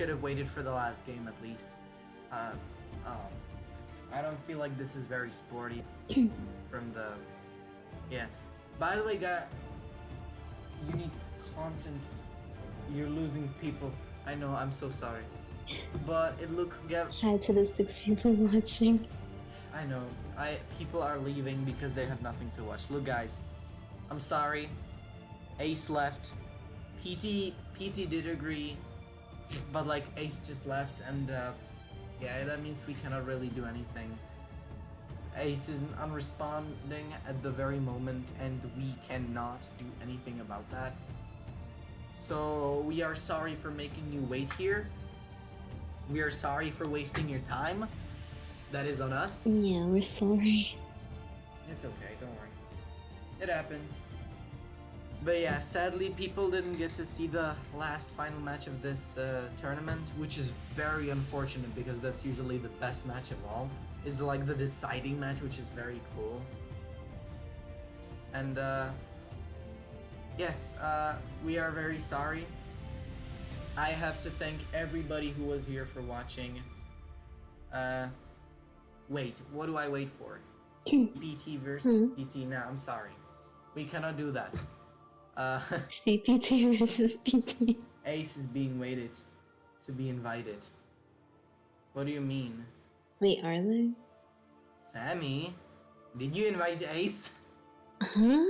have waited for the last game at least. I don't feel like this is very sporty from the... Yeah. By the way, guys, you need content. You're losing people. I know, I'm so sorry. But it looks...
Hi to the 6 people watching.
I know. People are leaving because they have nothing to watch. Look, guys. I'm sorry. Ace left. PT did agree. But, like, Ace just left, and, yeah, that means we cannot really do anything. Ace isn't unresponding at the very moment, and we cannot do anything about that. So, we are sorry for making you wait here. We are sorry for wasting your time. That is on us.
Yeah, we're sorry.
It's okay, don't worry. It happens. But yeah, sadly, people didn't get to see the last final match of this tournament, which is very unfortunate, because that's usually the best match of all. Is like the deciding match, which is very cool. And yes, we are very sorry. I have to thank everybody who was here for watching. Wait, what do I wait for? PT versus PT. Nah, I'm sorry. We cannot do that.
CPT versus PT.
Ace is being waited to be invited. What do you mean?
Wait, are they?
Sammy, did you invite Ace?
Huh?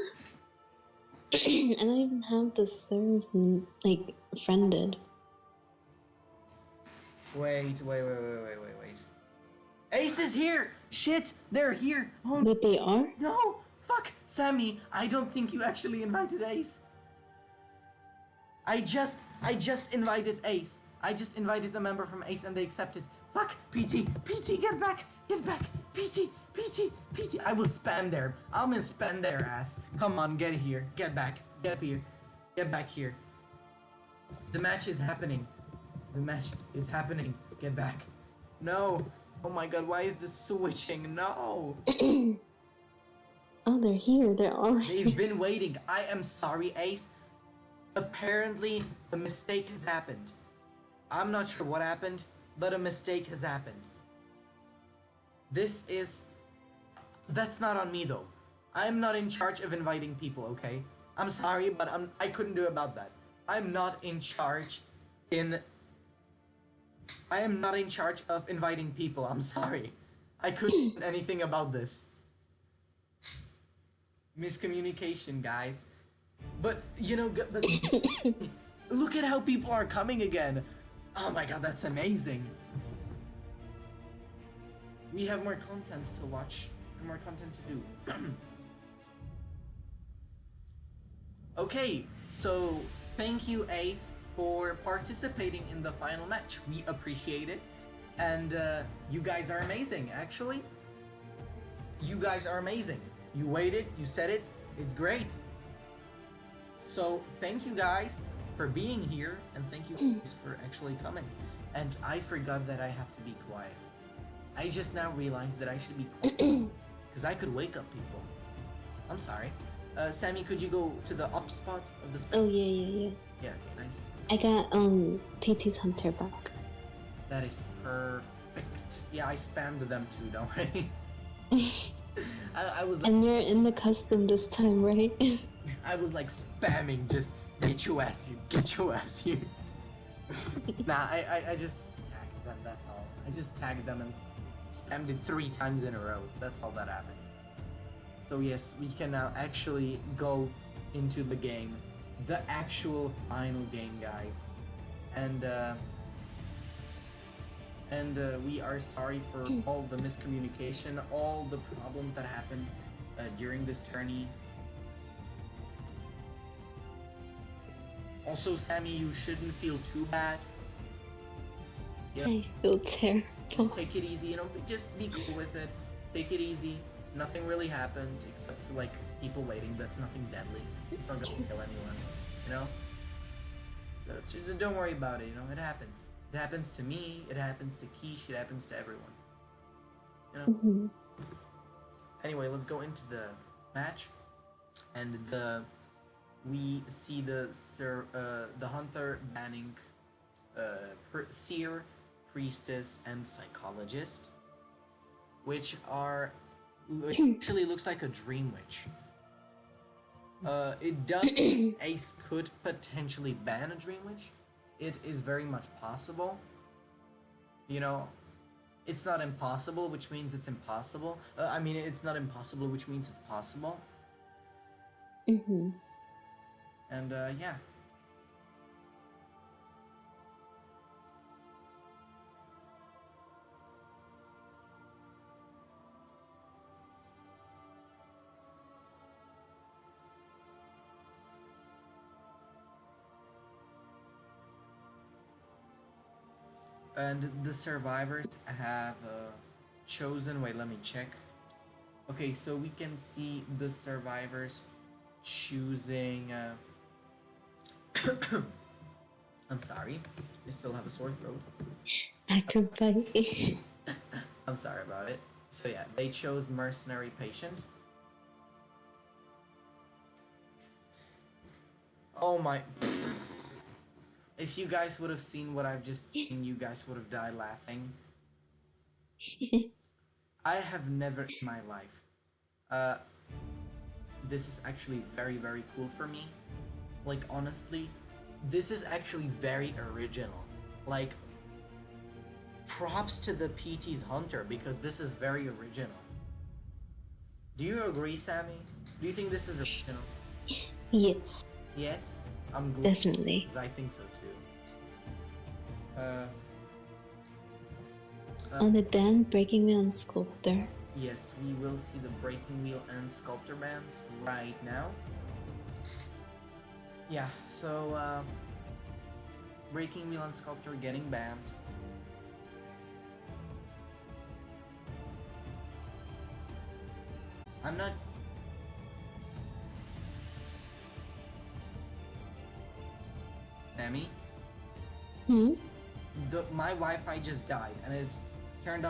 I don't even have the servers like friended.
Wait. Ace is here! Shit, they're here! Oh,
But they are?
no! Fuck! Sammy, I don't think you actually invited Ace. I just invited Ace. I just invited a member from Ace and they accepted. Fuck! PT! PT, get back! Get back! PT! PT! PT! I will spam there. I'm gonna spam their ass. Come on, get here. Get back. Get here. Get back here. The match is happening. The match is happening. Get back. No. Oh my god, why is this switching? No.
Oh, they're here. They're all
They've
here.
been waiting. I am sorry, Ace. Apparently, a mistake has happened. I'm not sure what happened, but a mistake has happened. That's not on me though. I'm not in charge of inviting people, okay? I'm sorry, but I couldn't do about that. I am not in charge of inviting people. I'm sorry. I couldn't do anything about this. Miscommunication, guys. But, you know, but look at how people are coming again. Oh my god, that's amazing. We have more content to watch and more content to do. Okay, so thank you, Ace, for participating in the final match. We appreciate it. And you guys are amazing, actually. You guys are amazing. You waited, you said it, it's great. So thank you guys for being here, and thank you guys for actually coming. And I forgot that I have to be quiet. I just now realized that I should be quiet, because I could wake up people. I'm sorry. Sammy, could you go to the up spot of the
Oh, yeah.
Yeah, okay, nice.
I got, PT's Hunter back.
That is perfect. Yeah, I spammed them too, don't worry. I was
And you're in the custom this time, right?
I was like spamming, just get your ass here, get your ass here. Nah, I just tagged them, that's all. I just tagged them and spammed it 3 times in a row. That's all that happened. So yes, we can now actually go into the game. The actual final game, guys. And we are sorry for all the miscommunication, all the problems that happened during this tourney. Also, Sammy, you shouldn't feel too bad. You know,
I feel terrible.
just take it easy, you know, just be cool with it. Take it easy. Nothing really happened, except for, like, people waiting. That's nothing deadly. It's not gonna kill anyone, you know? So just don't worry about it, you know? It happens. It happens to me, it happens to Keish, it happens to everyone. You know?
Mm-hmm.
Anyway, let's go into the match. And we see the hunter banning seer, priestess, and psychologist, which actually looks like a dream witch. It does. Ace could potentially ban a dream witch. It is very much possible. You know, it's not impossible, which means it's impossible. I mean, it's not impossible, which means it's possible.
Mm-hmm.
And yeah. And the survivors have chosen. Wait, let me check. Okay, so we can see the survivors choosing. I'm sorry, I still have a sore throat.
Acrobite.
I'm sorry about it. So yeah, they chose mercenary patient. Oh my. If you guys would have seen what I've just seen, you guys would have died laughing. I have never in my life. This is actually very, very cool for me. Like, honestly, this is actually very original. Like, props to the PT's Hunter, because this is very original. Do you agree, Sammy? Do you think this is original?
Yes,
Yes? I'm glad.
definitely.
I think so too.
On the band, Breaking Wheel and Sculptor.
Yes, we will see the Breaking Wheel and Sculptor bands right now. Yeah, so Breaking Milan Sculptor getting banned. I'm not... Sammy?
Hmm?
My Wi-Fi just died, and it turned off